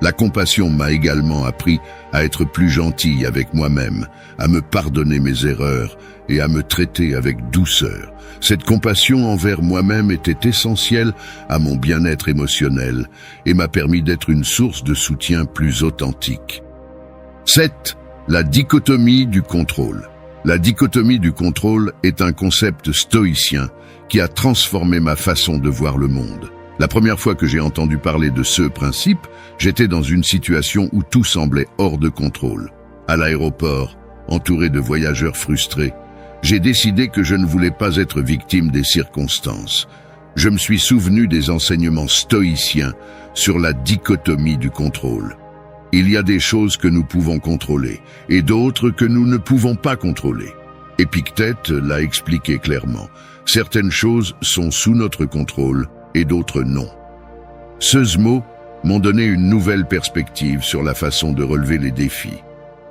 La compassion m'a également appris à être plus gentil avec moi-même, à me pardonner mes erreurs et à me traiter avec douceur. Cette compassion envers moi-même était essentielle à mon bien-être émotionnel et m'a permis d'être une source de soutien plus authentique. 7. La dichotomie du contrôle. La dichotomie du contrôle est un concept stoïcien qui a transformé ma façon de voir le monde. La première fois que j'ai entendu parler de ce principe, j'étais dans une situation où tout semblait hors de contrôle. À l'aéroport, entouré de voyageurs frustrés, j'ai décidé que je ne voulais pas être victime des circonstances. Je me suis souvenu des enseignements stoïciens sur la dichotomie du contrôle. Il y a des choses que nous pouvons contrôler et d'autres que nous ne pouvons pas contrôler. Épictète l'a expliqué clairement. Certaines choses sont sous notre contrôle et d'autres non. Ces mots m'ont donné une nouvelle perspective sur la façon de relever les défis.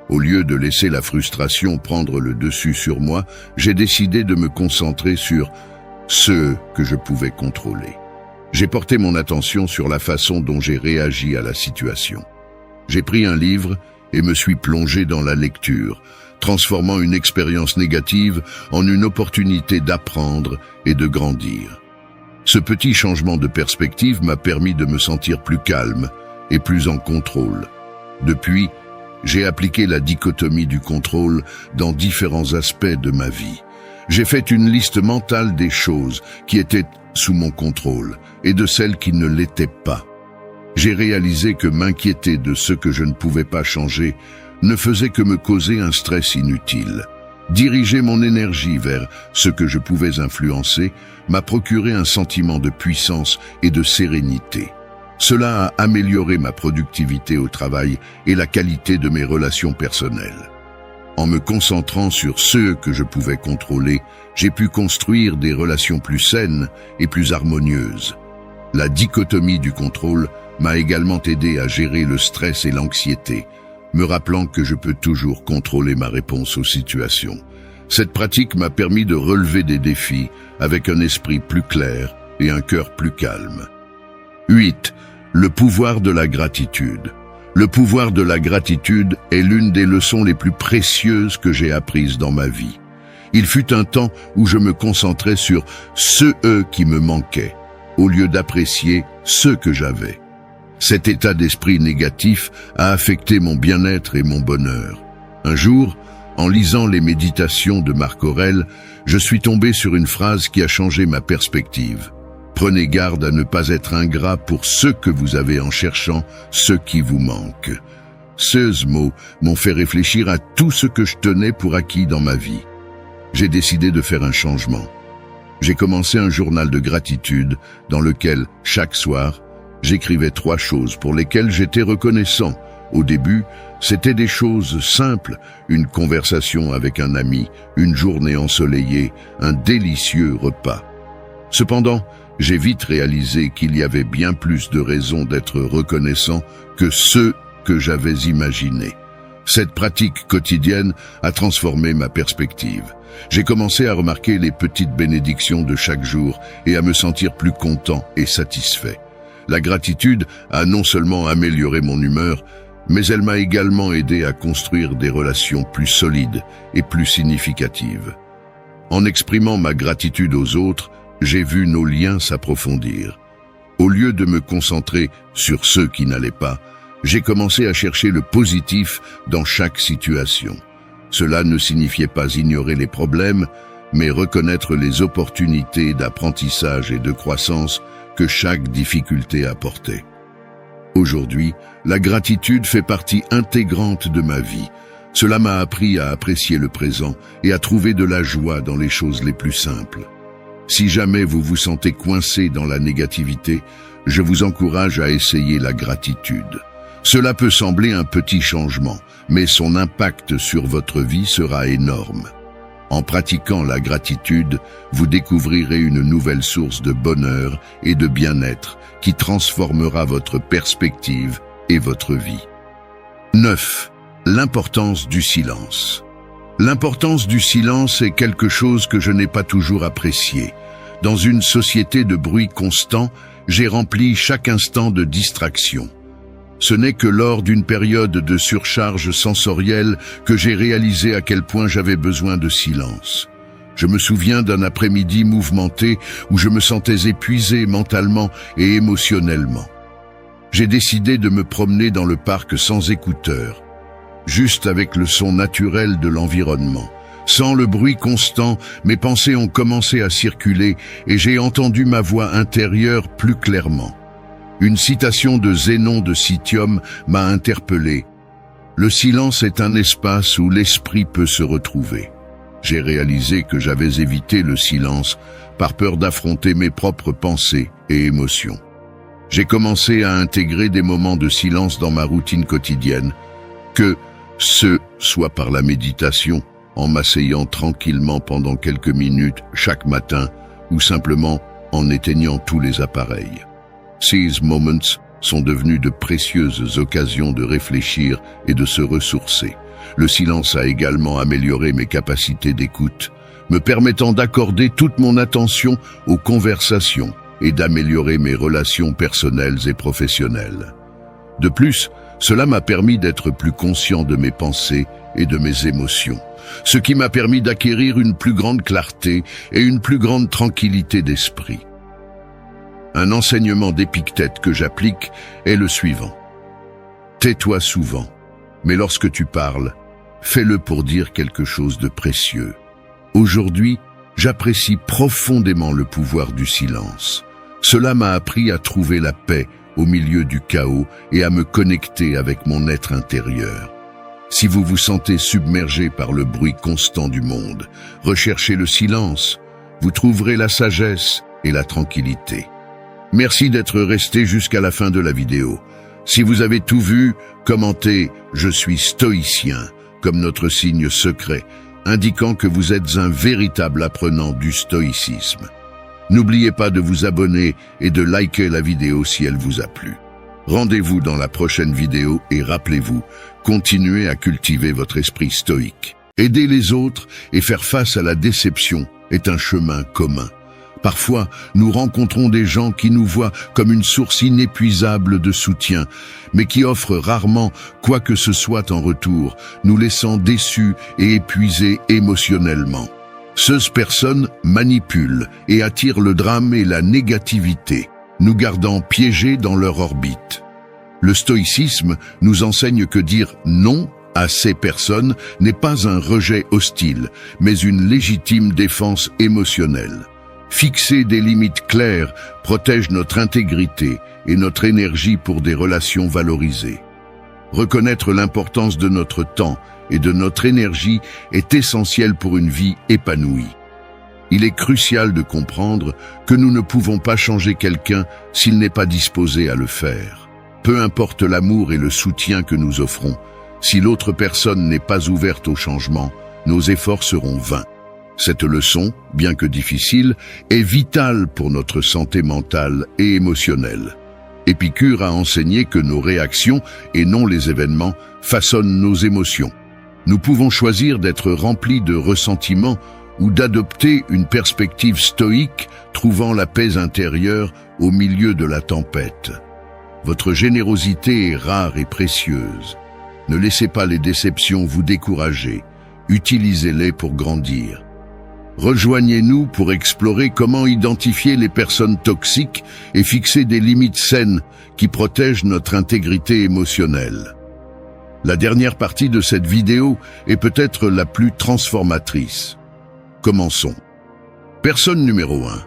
Au lieu de laisser la frustration prendre le dessus sur moi, j'ai décidé de me concentrer sur ce que je pouvais contrôler. J'ai porté mon attention sur la façon dont j'ai réagi à la situation. J'ai pris un livre et me suis plongé dans la lecture, transformant une expérience négative en une opportunité d'apprendre et de grandir. Ce petit changement de perspective m'a permis de me sentir plus calme et plus en contrôle. Depuis, j'ai appliqué la dichotomie du contrôle dans différents aspects de ma vie. J'ai fait une liste mentale des choses qui étaient sous mon contrôle et de celles qui ne l'étaient pas. J'ai réalisé que m'inquiéter de ce que je ne pouvais pas changer ne faisait que me causer un stress inutile. Diriger mon énergie vers ce que je pouvais influencer m'a procuré un sentiment de puissance et de sérénité. Cela a amélioré ma productivité au travail et la qualité de mes relations personnelles. En me concentrant sur ce que je pouvais contrôler, j'ai pu construire des relations plus saines et plus harmonieuses. La dichotomie du contrôle m'a également aidé à gérer le stress et l'anxiété, me rappelant que je peux toujours contrôler ma réponse aux situations. Cette pratique m'a permis de relever des défis avec un esprit plus clair et un cœur plus calme. 8. Le pouvoir de la gratitude. Le pouvoir de la gratitude est l'une des leçons les plus précieuses que j'ai apprises dans ma vie. Il fut un temps où je me concentrais sur ce qui me manquait, au lieu d'apprécier ce que j'avais. Cet état d'esprit négatif a affecté mon bien-être et mon bonheur. Un jour, en lisant les méditations de Marc Aurèle, je suis tombé sur une phrase qui a changé ma perspective. Prenez garde à ne pas être ingrat pour ce que vous avez en cherchant ce qui vous manque. Ces mots m'ont fait réfléchir à tout ce que je tenais pour acquis dans ma vie. J'ai décidé de faire un changement. J'ai commencé un journal de gratitude dans lequel, chaque soir, j'écrivais 3 choses pour lesquelles j'étais reconnaissant. Au début, c'était des choses simples, une conversation avec un ami, une journée ensoleillée, un délicieux repas. Cependant, j'ai vite réalisé qu'il y avait bien plus de raisons d'être reconnaissant que ce que j'avais imaginé. Cette pratique quotidienne a transformé ma perspective. J'ai commencé à remarquer les petites bénédictions de chaque jour et à me sentir plus content et satisfait. La gratitude a non seulement amélioré mon humeur, mais elle m'a également aidé à construire des relations plus solides et plus significatives. En exprimant ma gratitude aux autres, j'ai vu nos liens s'approfondir. Au lieu de me concentrer sur ceux qui n'allaient pas, j'ai commencé à chercher le positif dans chaque situation. Cela ne signifiait pas ignorer les problèmes, mais reconnaître les opportunités d'apprentissage et de croissance que chaque difficulté apportait. Aujourd'hui, la gratitude fait partie intégrante de ma vie. Cela m'a appris à apprécier le présent et à trouver de la joie dans les choses les plus simples. Si jamais vous vous sentez coincé dans la négativité, je vous encourage à essayer la gratitude. Cela peut sembler un petit changement, mais son impact sur votre vie sera énorme. En pratiquant la gratitude, vous découvrirez une nouvelle source de bonheur et de bien-être qui transformera votre perspective et votre vie. 9. L'importance du silence. L'importance du silence est quelque chose que je n'ai pas toujours apprécié. Dans une société de bruit constant, j'ai rempli chaque instant de distraction. Ce n'est que lors d'une période de surcharge sensorielle que j'ai réalisé à quel point j'avais besoin de silence. Je me souviens d'un après-midi mouvementé où je me sentais épuisé mentalement et émotionnellement. J'ai décidé de me promener dans le parc sans écouteurs, juste avec le son naturel de l'environnement. Sans le bruit constant, mes pensées ont commencé à circuler et j'ai entendu ma voix intérieure plus clairement. Une citation de Zénon de Citium m'a interpellé. Le silence est un espace où l'esprit peut se retrouver. J'ai réalisé que j'avais évité le silence par peur d'affronter mes propres pensées et émotions. J'ai commencé à intégrer des moments de silence dans ma routine quotidienne, que ce soit par la méditation, en m'asseyant tranquillement pendant quelques minutes chaque matin, ou simplement en éteignant tous les appareils. These moments sont devenus de précieuses occasions de réfléchir et de se ressourcer. Le silence a également amélioré mes capacités d'écoute, me permettant d'accorder toute mon attention aux conversations et d'améliorer mes relations personnelles et professionnelles. De plus, cela m'a permis d'être plus conscient de mes pensées et de mes émotions, ce qui m'a permis d'acquérir une plus grande clarté et une plus grande tranquillité d'esprit. Un enseignement d'Épictète que j'applique est le suivant. Tais-toi souvent, mais lorsque tu parles, fais-le pour dire quelque chose de précieux. Aujourd'hui, j'apprécie profondément le pouvoir du silence. Cela m'a appris à trouver la paix au milieu du chaos et à me connecter avec mon être intérieur. Si vous vous sentez submergé par le bruit constant du monde, recherchez le silence. Vous trouverez la sagesse et la tranquillité. Merci d'être resté jusqu'à la fin de la vidéo. Si vous avez tout vu, commentez « Je suis stoïcien » comme notre signe secret, indiquant que vous êtes un véritable apprenant du stoïcisme. N'oubliez pas de vous abonner et de liker la vidéo si elle vous a plu. Rendez-vous dans la prochaine vidéo et rappelez-vous, continuez à cultiver votre esprit stoïque. Aider les autres et faire face à la déception est un chemin commun. Parfois, nous rencontrons des gens qui nous voient comme une source inépuisable de soutien, mais qui offrent rarement quoi que ce soit en retour, nous laissant déçus et épuisés émotionnellement. Ces personnes manipulent et attirent le drame et la négativité, nous gardant piégés dans leur orbite. Le stoïcisme nous enseigne que dire non à ces personnes n'est pas un rejet hostile, mais une légitime défense émotionnelle. Fixer des limites claires protège notre intégrité et notre énergie pour des relations valorisées. Reconnaître l'importance de notre temps et de notre énergie est essentiel pour une vie épanouie. Il est crucial de comprendre que nous ne pouvons pas changer quelqu'un s'il n'est pas disposé à le faire. Peu importe l'amour et le soutien que nous offrons, si l'autre personne n'est pas ouverte au changement, nos efforts seront vains. Cette leçon, bien que difficile, est vitale pour notre santé mentale et émotionnelle. Épicure a enseigné que nos réactions, et non les événements, façonnent nos émotions. Nous pouvons choisir d'être remplis de ressentiment ou d'adopter une perspective stoïque, trouvant la paix intérieure au milieu de la tempête. Votre générosité est rare et précieuse. Ne laissez pas les déceptions vous décourager. Utilisez-les pour grandir. Rejoignez-nous pour explorer comment identifier les personnes toxiques et fixer des limites saines qui protègent notre intégrité émotionnelle. La dernière partie de cette vidéo est peut-être la plus transformatrice. Commençons. Personne numéro 1.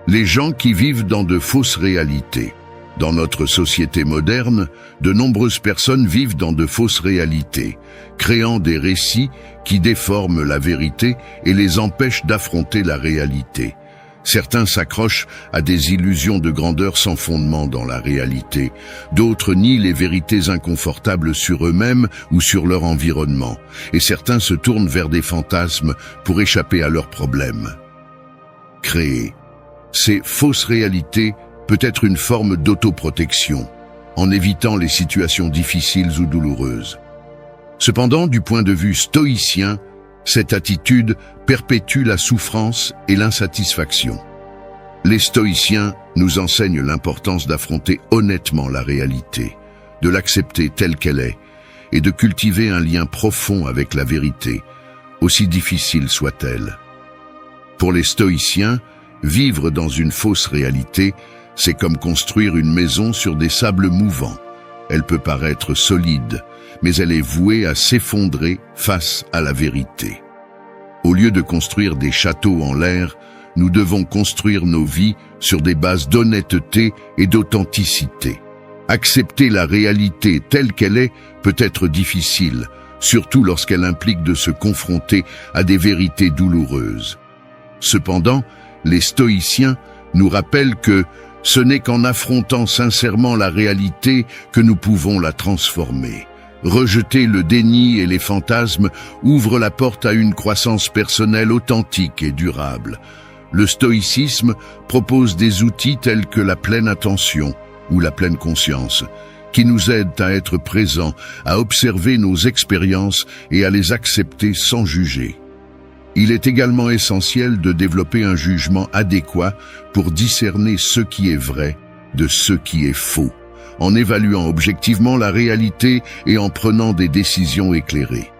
Les gens qui vivent dans de fausses réalités. Dans notre société moderne, de nombreuses personnes vivent dans de fausses réalités, créant des récits qui déforment la vérité et les empêchent d'affronter la réalité. Certains s'accrochent à des illusions de grandeur sans fondement dans la réalité. D'autres nient les vérités inconfortables sur eux-mêmes ou sur leur environnement. Et certains se tournent vers des fantasmes pour échapper à leurs problèmes. Créer ces fausses réalités peut être une forme d'autoprotection, en évitant les situations difficiles ou douloureuses. Cependant, du point de vue stoïcien, Cette attitude perpétue la souffrance et l'insatisfaction. Les stoïciens nous enseignent l'importance d'affronter honnêtement la réalité, de l'accepter telle qu'elle est, et de cultiver un lien profond avec la vérité, aussi difficile soit-elle. Pour les stoïciens, vivre dans une fausse réalité, c'est comme construire une maison sur des sables mouvants. Elle peut paraître solide, mais elle est vouée à s'effondrer face à la vérité. Au lieu de construire des châteaux en l'air, nous devons construire nos vies sur des bases d'honnêteté et d'authenticité. Accepter la réalité telle qu'elle est peut être difficile, surtout lorsqu'elle implique de se confronter à des vérités douloureuses. Cependant, les stoïciens nous rappellent que ce n'est qu'en affrontant sincèrement la réalité que nous pouvons la transformer. Rejeter le déni et les fantasmes ouvre la porte à une croissance personnelle authentique et durable. Le stoïcisme propose des outils tels que la pleine attention ou la pleine conscience, qui nous aident à être présents, à observer nos expériences et à les accepter sans juger. Il est également essentiel de développer un jugement adéquat pour discerner ce qui est vrai de ce qui est faux, en évaluant objectivement la réalité et en prenant des décisions éclairées.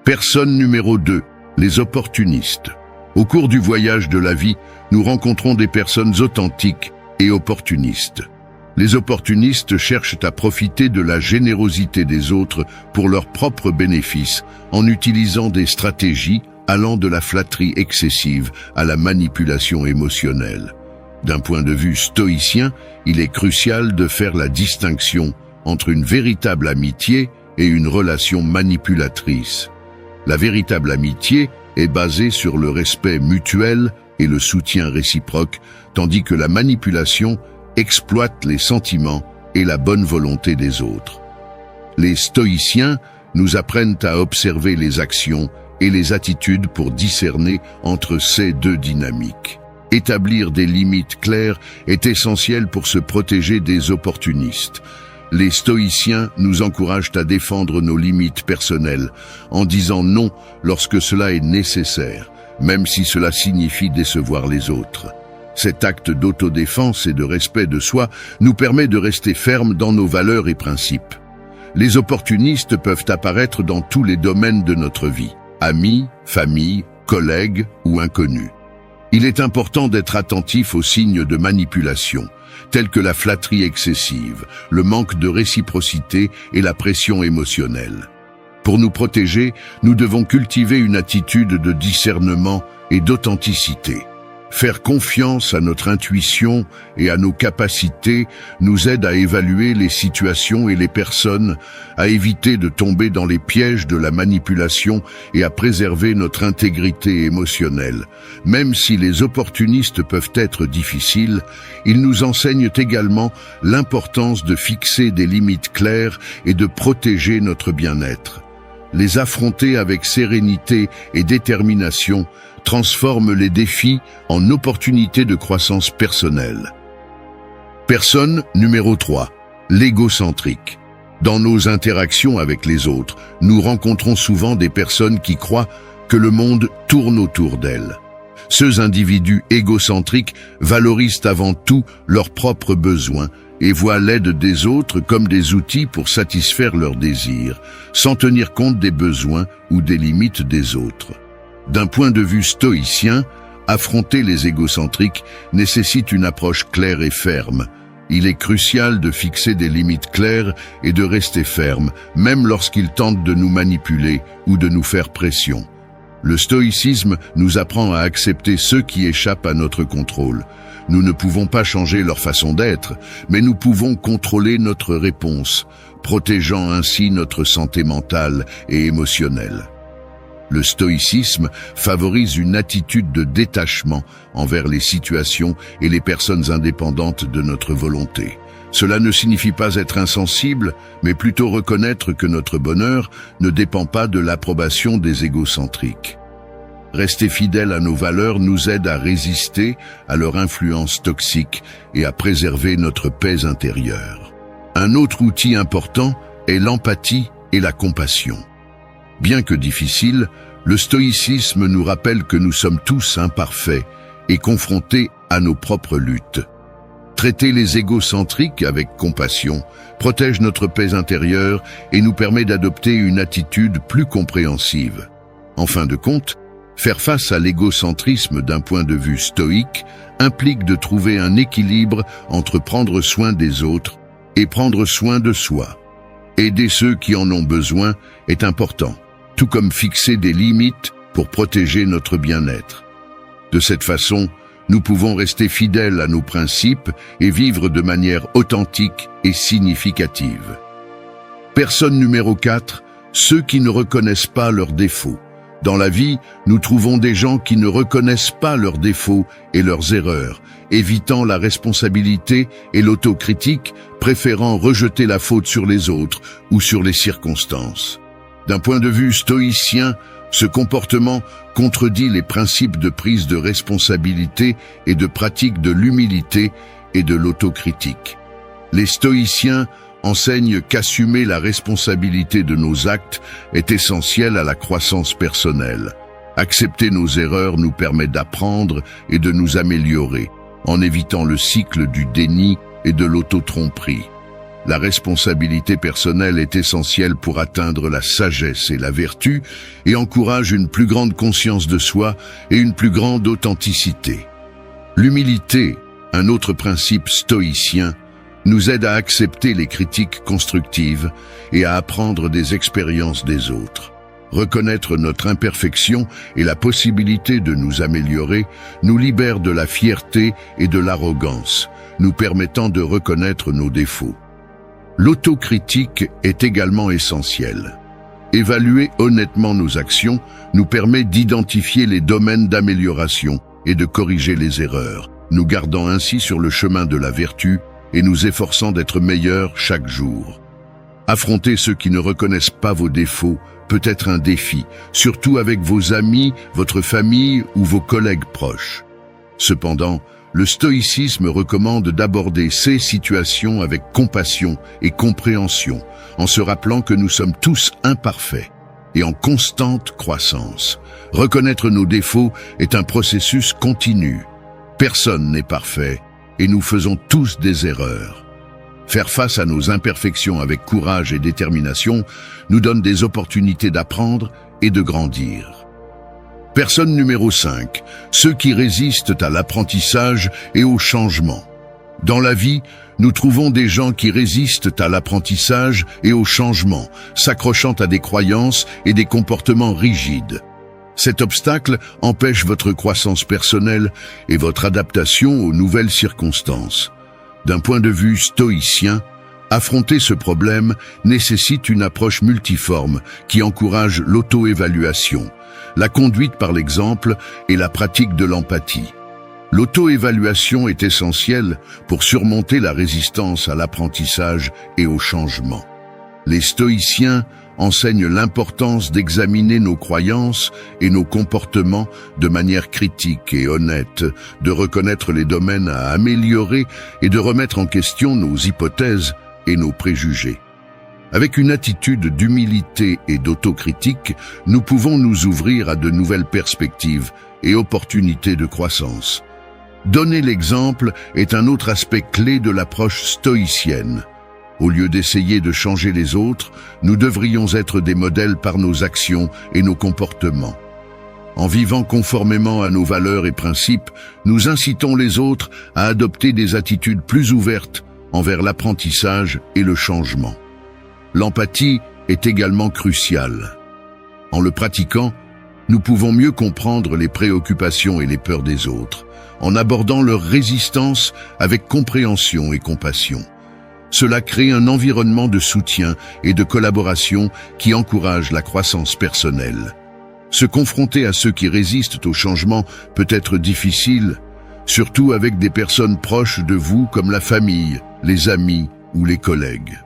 Personne numéro 2, les opportunistes. Au cours du voyage de la vie, nous rencontrons des personnes authentiques et opportunistes. Les opportunistes cherchent à profiter de la générosité des autres pour leur propre bénéfice, en utilisant des stratégies allant de la flatterie excessive à la manipulation émotionnelle. D'un point de vue stoïcien, il est crucial de faire la distinction entre une véritable amitié et une relation manipulatrice. La véritable amitié est basée sur le respect mutuel et le soutien réciproque, tandis que la manipulation exploite les sentiments et la bonne volonté des autres. Les stoïciens nous apprennent à observer les actions et les attitudes pour discerner entre ces deux dynamiques. Établir des limites claires est essentiel pour se protéger des opportunistes. Les stoïciens nous encouragent à défendre nos limites personnelles en disant non lorsque cela est nécessaire, même si cela signifie décevoir les autres. Cet acte d'autodéfense et de respect de soi nous permet de rester fermes dans nos valeurs et principes. Les opportunistes peuvent apparaître dans tous les domaines de notre vie, amis, famille, collègues ou inconnus. Il est important d'être attentif aux signes de manipulation, tels que la flatterie excessive, le manque de réciprocité et la pression émotionnelle. Pour nous protéger, nous devons cultiver une attitude de discernement et d'authenticité. Faire confiance à notre intuition et à nos capacités nous aide à évaluer les situations et les personnes, à éviter de tomber dans les pièges de la manipulation et à préserver notre intégrité émotionnelle. Même si les opportunistes peuvent être difficiles, ils nous enseignent également l'importance de fixer des limites claires et de protéger notre bien-être. Les affronter avec sérénité et détermination transforme les défis en opportunités de croissance personnelle. Personne numéro 3, l'égocentrique. Dans nos interactions avec les autres, nous rencontrons souvent des personnes qui croient que le monde tourne autour d'elles. Ces individus égocentriques valorisent avant tout leurs propres besoins et voient l'aide des autres comme des outils pour satisfaire leurs désirs, sans tenir compte des besoins ou des limites des autres. D'un point de vue stoïcien, affronter les égocentriques nécessite une approche claire et ferme. Il est crucial de fixer des limites claires et de rester ferme, même lorsqu'ils tentent de nous manipuler ou de nous faire pression. Le stoïcisme nous apprend à accepter ceux qui échappent à notre contrôle. Nous ne pouvons pas changer leur façon d'être, mais nous pouvons contrôler notre réponse, protégeant ainsi notre santé mentale et émotionnelle. Le stoïcisme favorise une attitude de détachement envers les situations et les personnes indépendantes de notre volonté. Cela ne signifie pas être insensible, mais plutôt reconnaître que notre bonheur ne dépend pas de l'approbation des égocentriques. Rester fidèle à nos valeurs nous aide à résister à leur influence toxique et à préserver notre paix intérieure. Un autre outil important est l'empathie et la compassion. Bien que difficile, Le stoïcisme nous rappelle que nous sommes tous imparfaits et confrontés à nos propres luttes. Traiter les égocentriques avec compassion protège notre paix intérieure et nous permet d'adopter une attitude plus compréhensive. En fin de compte, faire face à l'égocentrisme d'un point de vue stoïque implique de trouver un équilibre entre prendre soin des autres et prendre soin de soi. Aider ceux qui en ont besoin est important, tout comme fixer des limites pour protéger notre bien-être. De cette façon, nous pouvons rester fidèles à nos principes et vivre de manière authentique et significative. Personne numéro 4, ceux qui ne reconnaissent pas leurs défauts. Dans la vie, nous trouvons des gens qui ne reconnaissent pas leurs défauts et leurs erreurs, évitant la responsabilité et l'autocritique, préférant rejeter la faute sur les autres ou sur les circonstances. D'un point de vue stoïcien, ce comportement contredit les principes de prise de responsabilité et de pratique de l'humilité et de l'autocritique. Les stoïciens enseignent qu'assumer la responsabilité de nos actes est essentiel à la croissance personnelle. Accepter nos erreurs nous permet d'apprendre et de nous améliorer, en évitant le cycle du déni et de l'auto-tromperie. La responsabilité personnelle est essentielle pour atteindre la sagesse et la vertu et encourage une plus grande conscience de soi et une plus grande authenticité. L'humilité, un autre principe stoïcien, nous aide à accepter les critiques constructives et à apprendre des expériences des autres. Reconnaître notre imperfection et la possibilité de nous améliorer nous libère de la fierté et de l'arrogance, nous permettant de reconnaître nos défauts. L'autocritique est également essentielle. Évaluer honnêtement nos actions nous permet d'identifier les domaines d'amélioration et de corriger les erreurs, nous gardant ainsi sur le chemin de la vertu et nous efforçant d'être meilleurs chaque jour. Affronter ceux qui ne reconnaissent pas vos défauts peut être un défi, surtout avec vos amis, votre famille ou vos collègues proches. Cependant, le stoïcisme recommande d'aborder ces situations avec compassion et compréhension, en se rappelant que nous sommes tous imparfaits et en constante croissance. Reconnaître nos défauts est un processus continu. Personne n'est parfait et nous faisons tous des erreurs. Faire face à nos imperfections avec courage et détermination nous donne des opportunités d'apprendre et de grandir. Personne numéro 5, ceux qui résistent à l'apprentissage et au changement. Dans la vie, nous trouvons des gens qui résistent à l'apprentissage et au changement, s'accrochant à des croyances et des comportements rigides. Cet obstacle empêche votre croissance personnelle et votre adaptation aux nouvelles circonstances. D'un point de vue stoïcien, affronter ce problème nécessite une approche multiforme qui encourage l'auto-évaluation, la conduite par l'exemple et la pratique de l'empathie. L'auto-évaluation est essentielle pour surmonter la résistance à l'apprentissage et au changement. Les stoïciens enseignent l'importance d'examiner nos croyances et nos comportements de manière critique et honnête, de reconnaître les domaines à améliorer et de remettre en question nos hypothèses et nos préjugés. Avec une attitude d'humilité et d'autocritique, nous pouvons nous ouvrir à de nouvelles perspectives et opportunités de croissance. Donner l'exemple est un autre aspect clé de l'approche stoïcienne. Au lieu d'essayer de changer les autres, nous devrions être des modèles par nos actions et nos comportements. En vivant conformément à nos valeurs et principes, nous incitons les autres à adopter des attitudes plus ouvertes envers l'apprentissage et le changement. L'empathie est également cruciale. En le pratiquant, nous pouvons mieux comprendre les préoccupations et les peurs des autres, en abordant leur résistance avec compréhension et compassion. Cela crée un environnement de soutien et de collaboration qui encourage la croissance personnelle. Se confronter à ceux qui résistent au changement peut être difficile, surtout avec des personnes proches de vous comme la famille, les amis ou les collègues.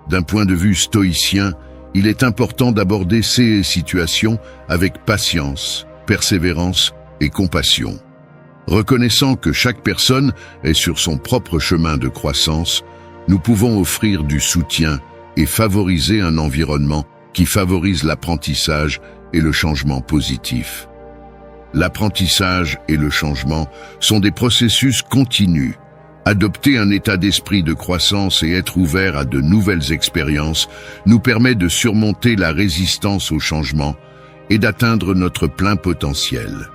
D'un point de vue stoïcien, il est important d'aborder ces situations avec patience, persévérance et compassion. Reconnaissant que chaque personne est sur son propre chemin de croissance, nous pouvons offrir du soutien et favoriser un environnement qui favorise l'apprentissage et le changement positif. L'apprentissage et le changement sont des processus continus. Adopter un état d'esprit de croissance et être ouvert à de nouvelles expériences nous permet de surmonter la résistance au changement et d'atteindre notre plein potentiel.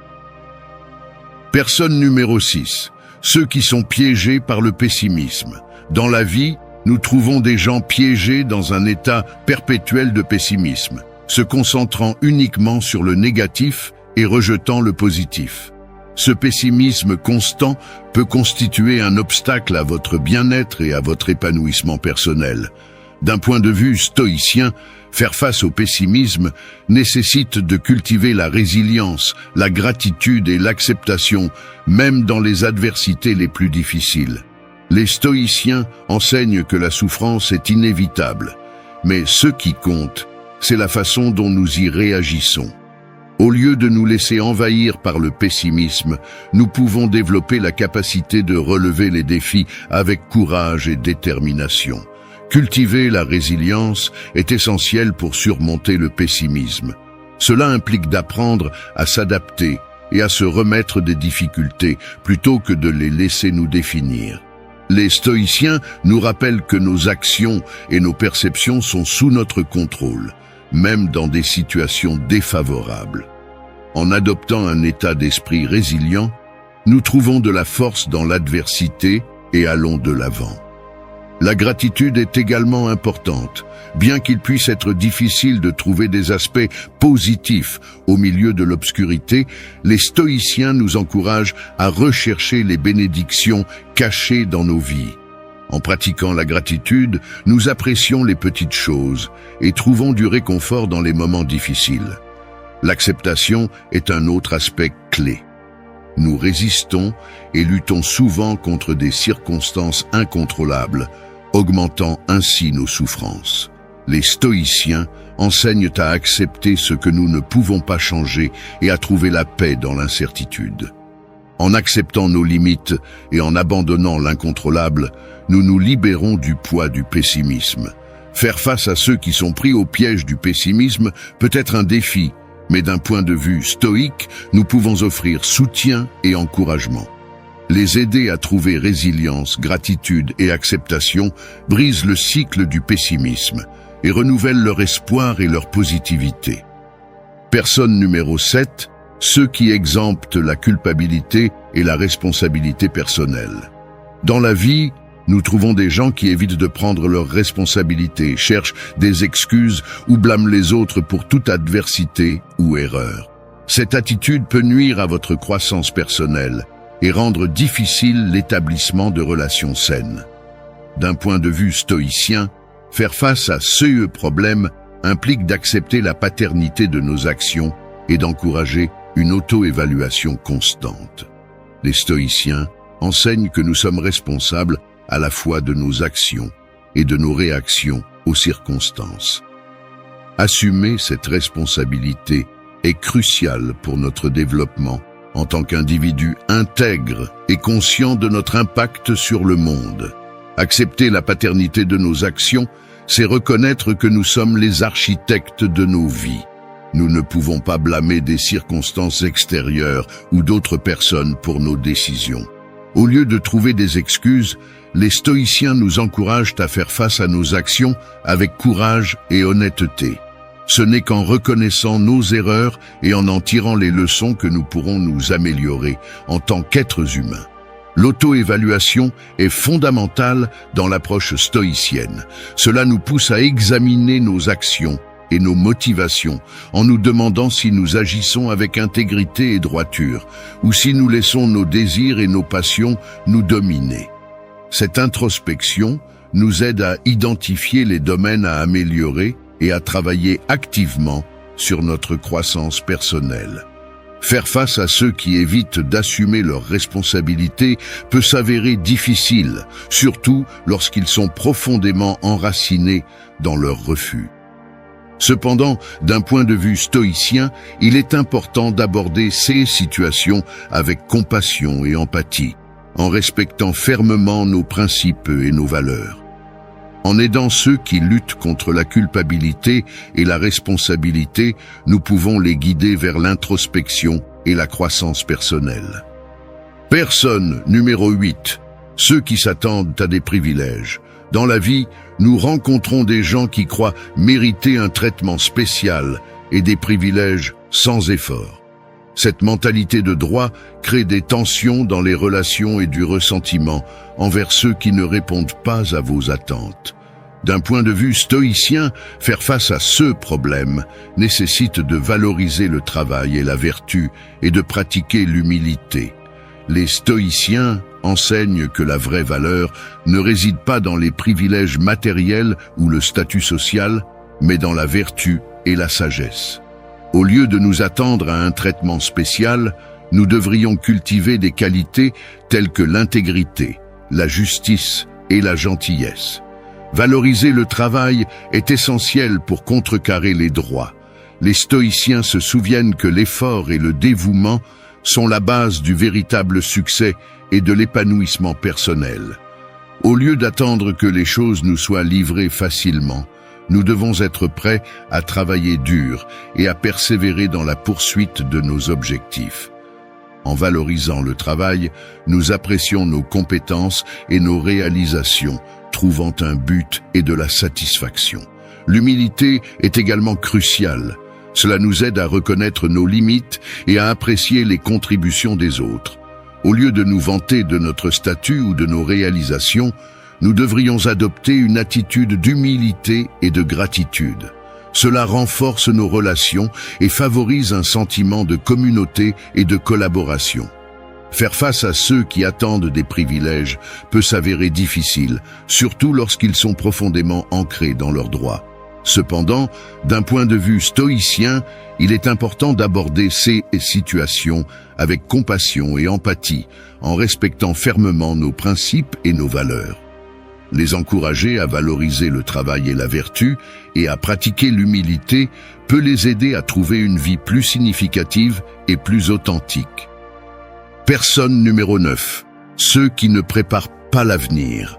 Personne numéro 6. Ceux qui sont piégés par le pessimisme. Dans la vie, nous trouvons des gens piégés dans un état perpétuel de pessimisme, se concentrant uniquement sur le négatif et rejetant le positif. Ce pessimisme constant peut constituer un obstacle à votre bien-être et à votre épanouissement personnel. D'un point de vue stoïcien, faire face au pessimisme nécessite de cultiver la résilience, la gratitude et l'acceptation, même dans les adversités les plus difficiles. Les stoïciens enseignent que la souffrance est inévitable, mais ce qui compte, c'est la façon dont nous y réagissons. Au lieu de nous laisser envahir par le pessimisme, nous pouvons développer la capacité de relever les défis avec courage et détermination. Cultiver la résilience est essentiel pour surmonter le pessimisme. Cela implique d'apprendre à s'adapter et à se remettre des difficultés plutôt que de les laisser nous définir. Les stoïciens nous rappellent que nos actions et nos perceptions sont sous notre contrôle, même dans des situations défavorables. En adoptant un état d'esprit résilient, nous trouvons de la force dans l'adversité et allons de l'avant. La gratitude est également importante, bien qu'il puisse être difficile de trouver des aspects positifs au milieu de l'obscurité. Les stoïciens nous encouragent à rechercher les bénédictions cachées dans nos vies. En pratiquant la gratitude, nous apprécions les petites choses et trouvons du réconfort dans les moments difficiles. L'acceptation est un autre aspect clé. Nous résistons et luttons souvent contre des circonstances incontrôlables, augmentant ainsi nos souffrances. Les stoïciens enseignent à accepter ce que nous ne pouvons pas changer et à trouver la paix dans l'incertitude. En acceptant nos limites et en abandonnant l'incontrôlable, nous nous libérons du poids du pessimisme. Faire face à ceux qui sont pris au piège du pessimisme peut être un défi, mais d'un point de vue stoïque, nous pouvons offrir soutien et encouragement. Les aider à trouver résilience, gratitude et acceptation brisent le cycle du pessimisme et renouvellent leur espoir et leur positivité. Personne numéro 7, ceux qui exemptent la culpabilité et la responsabilité personnelle. Dans la vie, nous trouvons des gens qui évitent de prendre leurs responsabilités, cherchent des excuses ou blâment les autres pour toute adversité ou erreur. Cette attitude peut nuire à votre croissance personnelle et rendre difficile l'établissement de relations saines. D'un point de vue stoïcien, faire face à ce problème implique d'accepter la paternité de nos actions et d'encourager une auto-évaluation constante. Les stoïciens enseignent que nous sommes responsables à la fois de nos actions et de nos réactions aux circonstances. Assumer cette responsabilité est crucial pour notre développement en tant qu'individu intègre et conscient de notre impact sur le monde. Accepter la paternité de nos actions, c'est reconnaître que nous sommes les architectes de nos vies. Nous ne pouvons pas blâmer des circonstances extérieures ou d'autres personnes pour nos décisions. Au lieu de trouver des excuses, les stoïciens nous encouragent à faire face à nos actions avec courage et honnêteté. Ce n'est qu'en reconnaissant nos erreurs et en tirant les leçons que nous pourrons nous améliorer en tant qu'êtres humains. L'auto-évaluation est fondamentale dans l'approche stoïcienne. Cela nous pousse à examiner nos actions et nos motivations en nous demandant si nous agissons avec intégrité et droiture ou si nous laissons nos désirs et nos passions nous dominer. Cette introspection nous aide à identifier les domaines à améliorer et à travailler activement sur notre croissance personnelle. Faire face à ceux qui évitent d'assumer leurs responsabilités peut s'avérer difficile, surtout lorsqu'ils sont profondément enracinés dans leur refus. Cependant, d'un point de vue stoïcien, il est important d'aborder ces situations avec compassion et empathie, en respectant fermement nos principes et nos valeurs. En aidant ceux qui luttent contre la culpabilité et la responsabilité, nous pouvons les guider vers l'introspection et la croissance personnelle. Personne numéro 8. Ceux qui s'attendent à des privilèges. Dans la vie, nous rencontrons des gens qui croient mériter un traitement spécial et des privilèges sans effort. Cette mentalité de droit crée des tensions dans les relations et du ressentiment envers ceux qui ne répondent pas à vos attentes. D'un point de vue stoïcien, faire face à ce problème nécessite de valoriser le travail et la vertu et de pratiquer l'humilité. Les stoïciens enseignent que la vraie valeur ne réside pas dans les privilèges matériels ou le statut social, mais dans la vertu et la sagesse. Au lieu de nous attendre à un traitement spécial, nous devrions cultiver des qualités telles que l'intégrité, la justice et la gentillesse. Valoriser le travail est essentiel pour contrecarrer les droits. Les stoïciens se souviennent que l'effort et le dévouement sont la base du véritable succès et de l'épanouissement personnel. Au lieu d'attendre que les choses nous soient livrées facilement, nous devons être prêts à travailler dur et à persévérer dans la poursuite de nos objectifs. En valorisant le travail, nous apprécions nos compétences et nos réalisations, trouvant un but et de la satisfaction. L'humilité est également cruciale. Cela nous aide à reconnaître nos limites et à apprécier les contributions des autres. Au lieu de nous vanter de notre statut ou de nos réalisations, nous devrions adopter une attitude d'humilité et de gratitude. Cela renforce nos relations et favorise un sentiment de communauté et de collaboration. Faire face à ceux qui attendent des privilèges peut s'avérer difficile, surtout lorsqu'ils sont profondément ancrés dans leurs droits. Cependant, d'un point de vue stoïcien, il est important d'aborder ces situations avec compassion et empathie, en respectant fermement nos principes et nos valeurs. Les encourager à valoriser le travail et la vertu et à pratiquer l'humilité peut les aider à trouver une vie plus significative et plus authentique. Personne numéro 9. Ceux qui ne préparent pas l'avenir.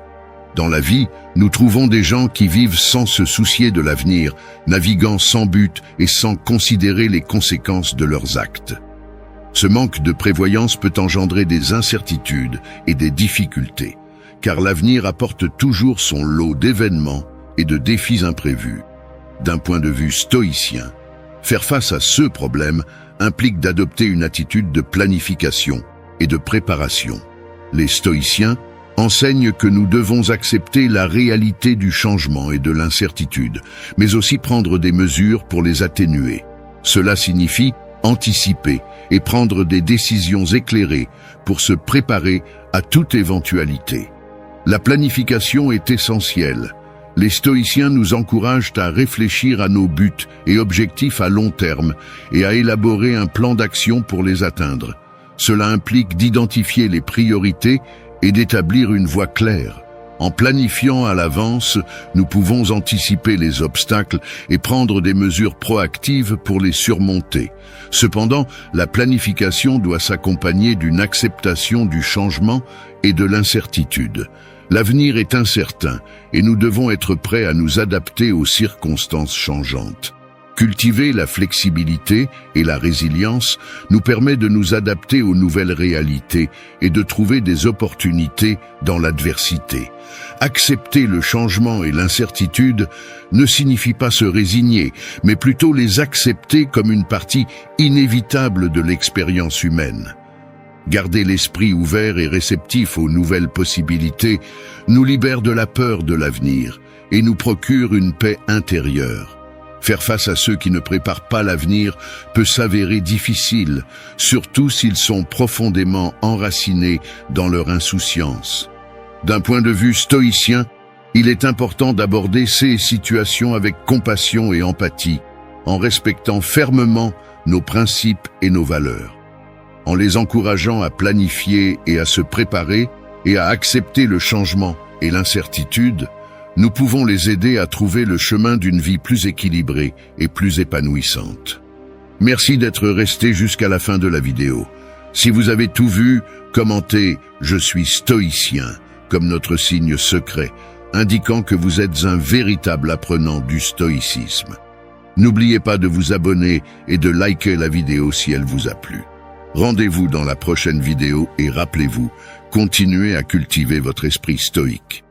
Dans la vie, nous trouvons des gens qui vivent sans se soucier de l'avenir, naviguant sans but et sans considérer les conséquences de leurs actes. Ce manque de prévoyance peut engendrer des incertitudes et des difficultés, car l'avenir apporte toujours son lot d'événements et de défis imprévus. D'un point de vue stoïcien, faire face à ce problème implique d'adopter une attitude de planification et de préparation. Les stoïciens enseignent que nous devons accepter la réalité du changement et de l'incertitude, mais aussi prendre des mesures pour les atténuer. Cela signifie anticiper et prendre des décisions éclairées pour se préparer à toute éventualité. La planification est essentielle. Les stoïciens nous encouragent à réfléchir à nos buts et objectifs à long terme et à élaborer un plan d'action pour les atteindre. Cela implique d'identifier les priorités et d'établir une voie claire. En planifiant à l'avance, nous pouvons anticiper les obstacles et prendre des mesures proactives pour les surmonter. Cependant, la planification doit s'accompagner d'une acceptation du changement et de l'incertitude. L'avenir est incertain et nous devons être prêts à nous adapter aux circonstances changeantes. Cultiver la flexibilité et la résilience nous permet de nous adapter aux nouvelles réalités et de trouver des opportunités dans l'adversité. Accepter le changement et l'incertitude ne signifie pas se résigner, mais plutôt les accepter comme une partie inévitable de l'expérience humaine. Garder l'esprit ouvert et réceptif aux nouvelles possibilités nous libère de la peur de l'avenir et nous procure une paix intérieure. Faire face à ceux qui ne préparent pas l'avenir peut s'avérer difficile, surtout s'ils sont profondément enracinés dans leur insouciance. D'un point de vue stoïcien, il est important d'aborder ces situations avec compassion et empathie, en respectant fermement nos principes et nos valeurs. En les encourageant à planifier et à se préparer et à accepter le changement et l'incertitude, nous pouvons les aider à trouver le chemin d'une vie plus équilibrée et plus épanouissante. Merci d'être resté jusqu'à la fin de la vidéo. Si vous avez tout vu, commentez « Je suis stoïcien » comme notre signe secret, indiquant que vous êtes un véritable apprenant du stoïcisme. N'oubliez pas de vous abonner et de liker la vidéo si elle vous a plu. Rendez-vous dans la prochaine vidéo et rappelez-vous, continuez à cultiver votre esprit stoïque.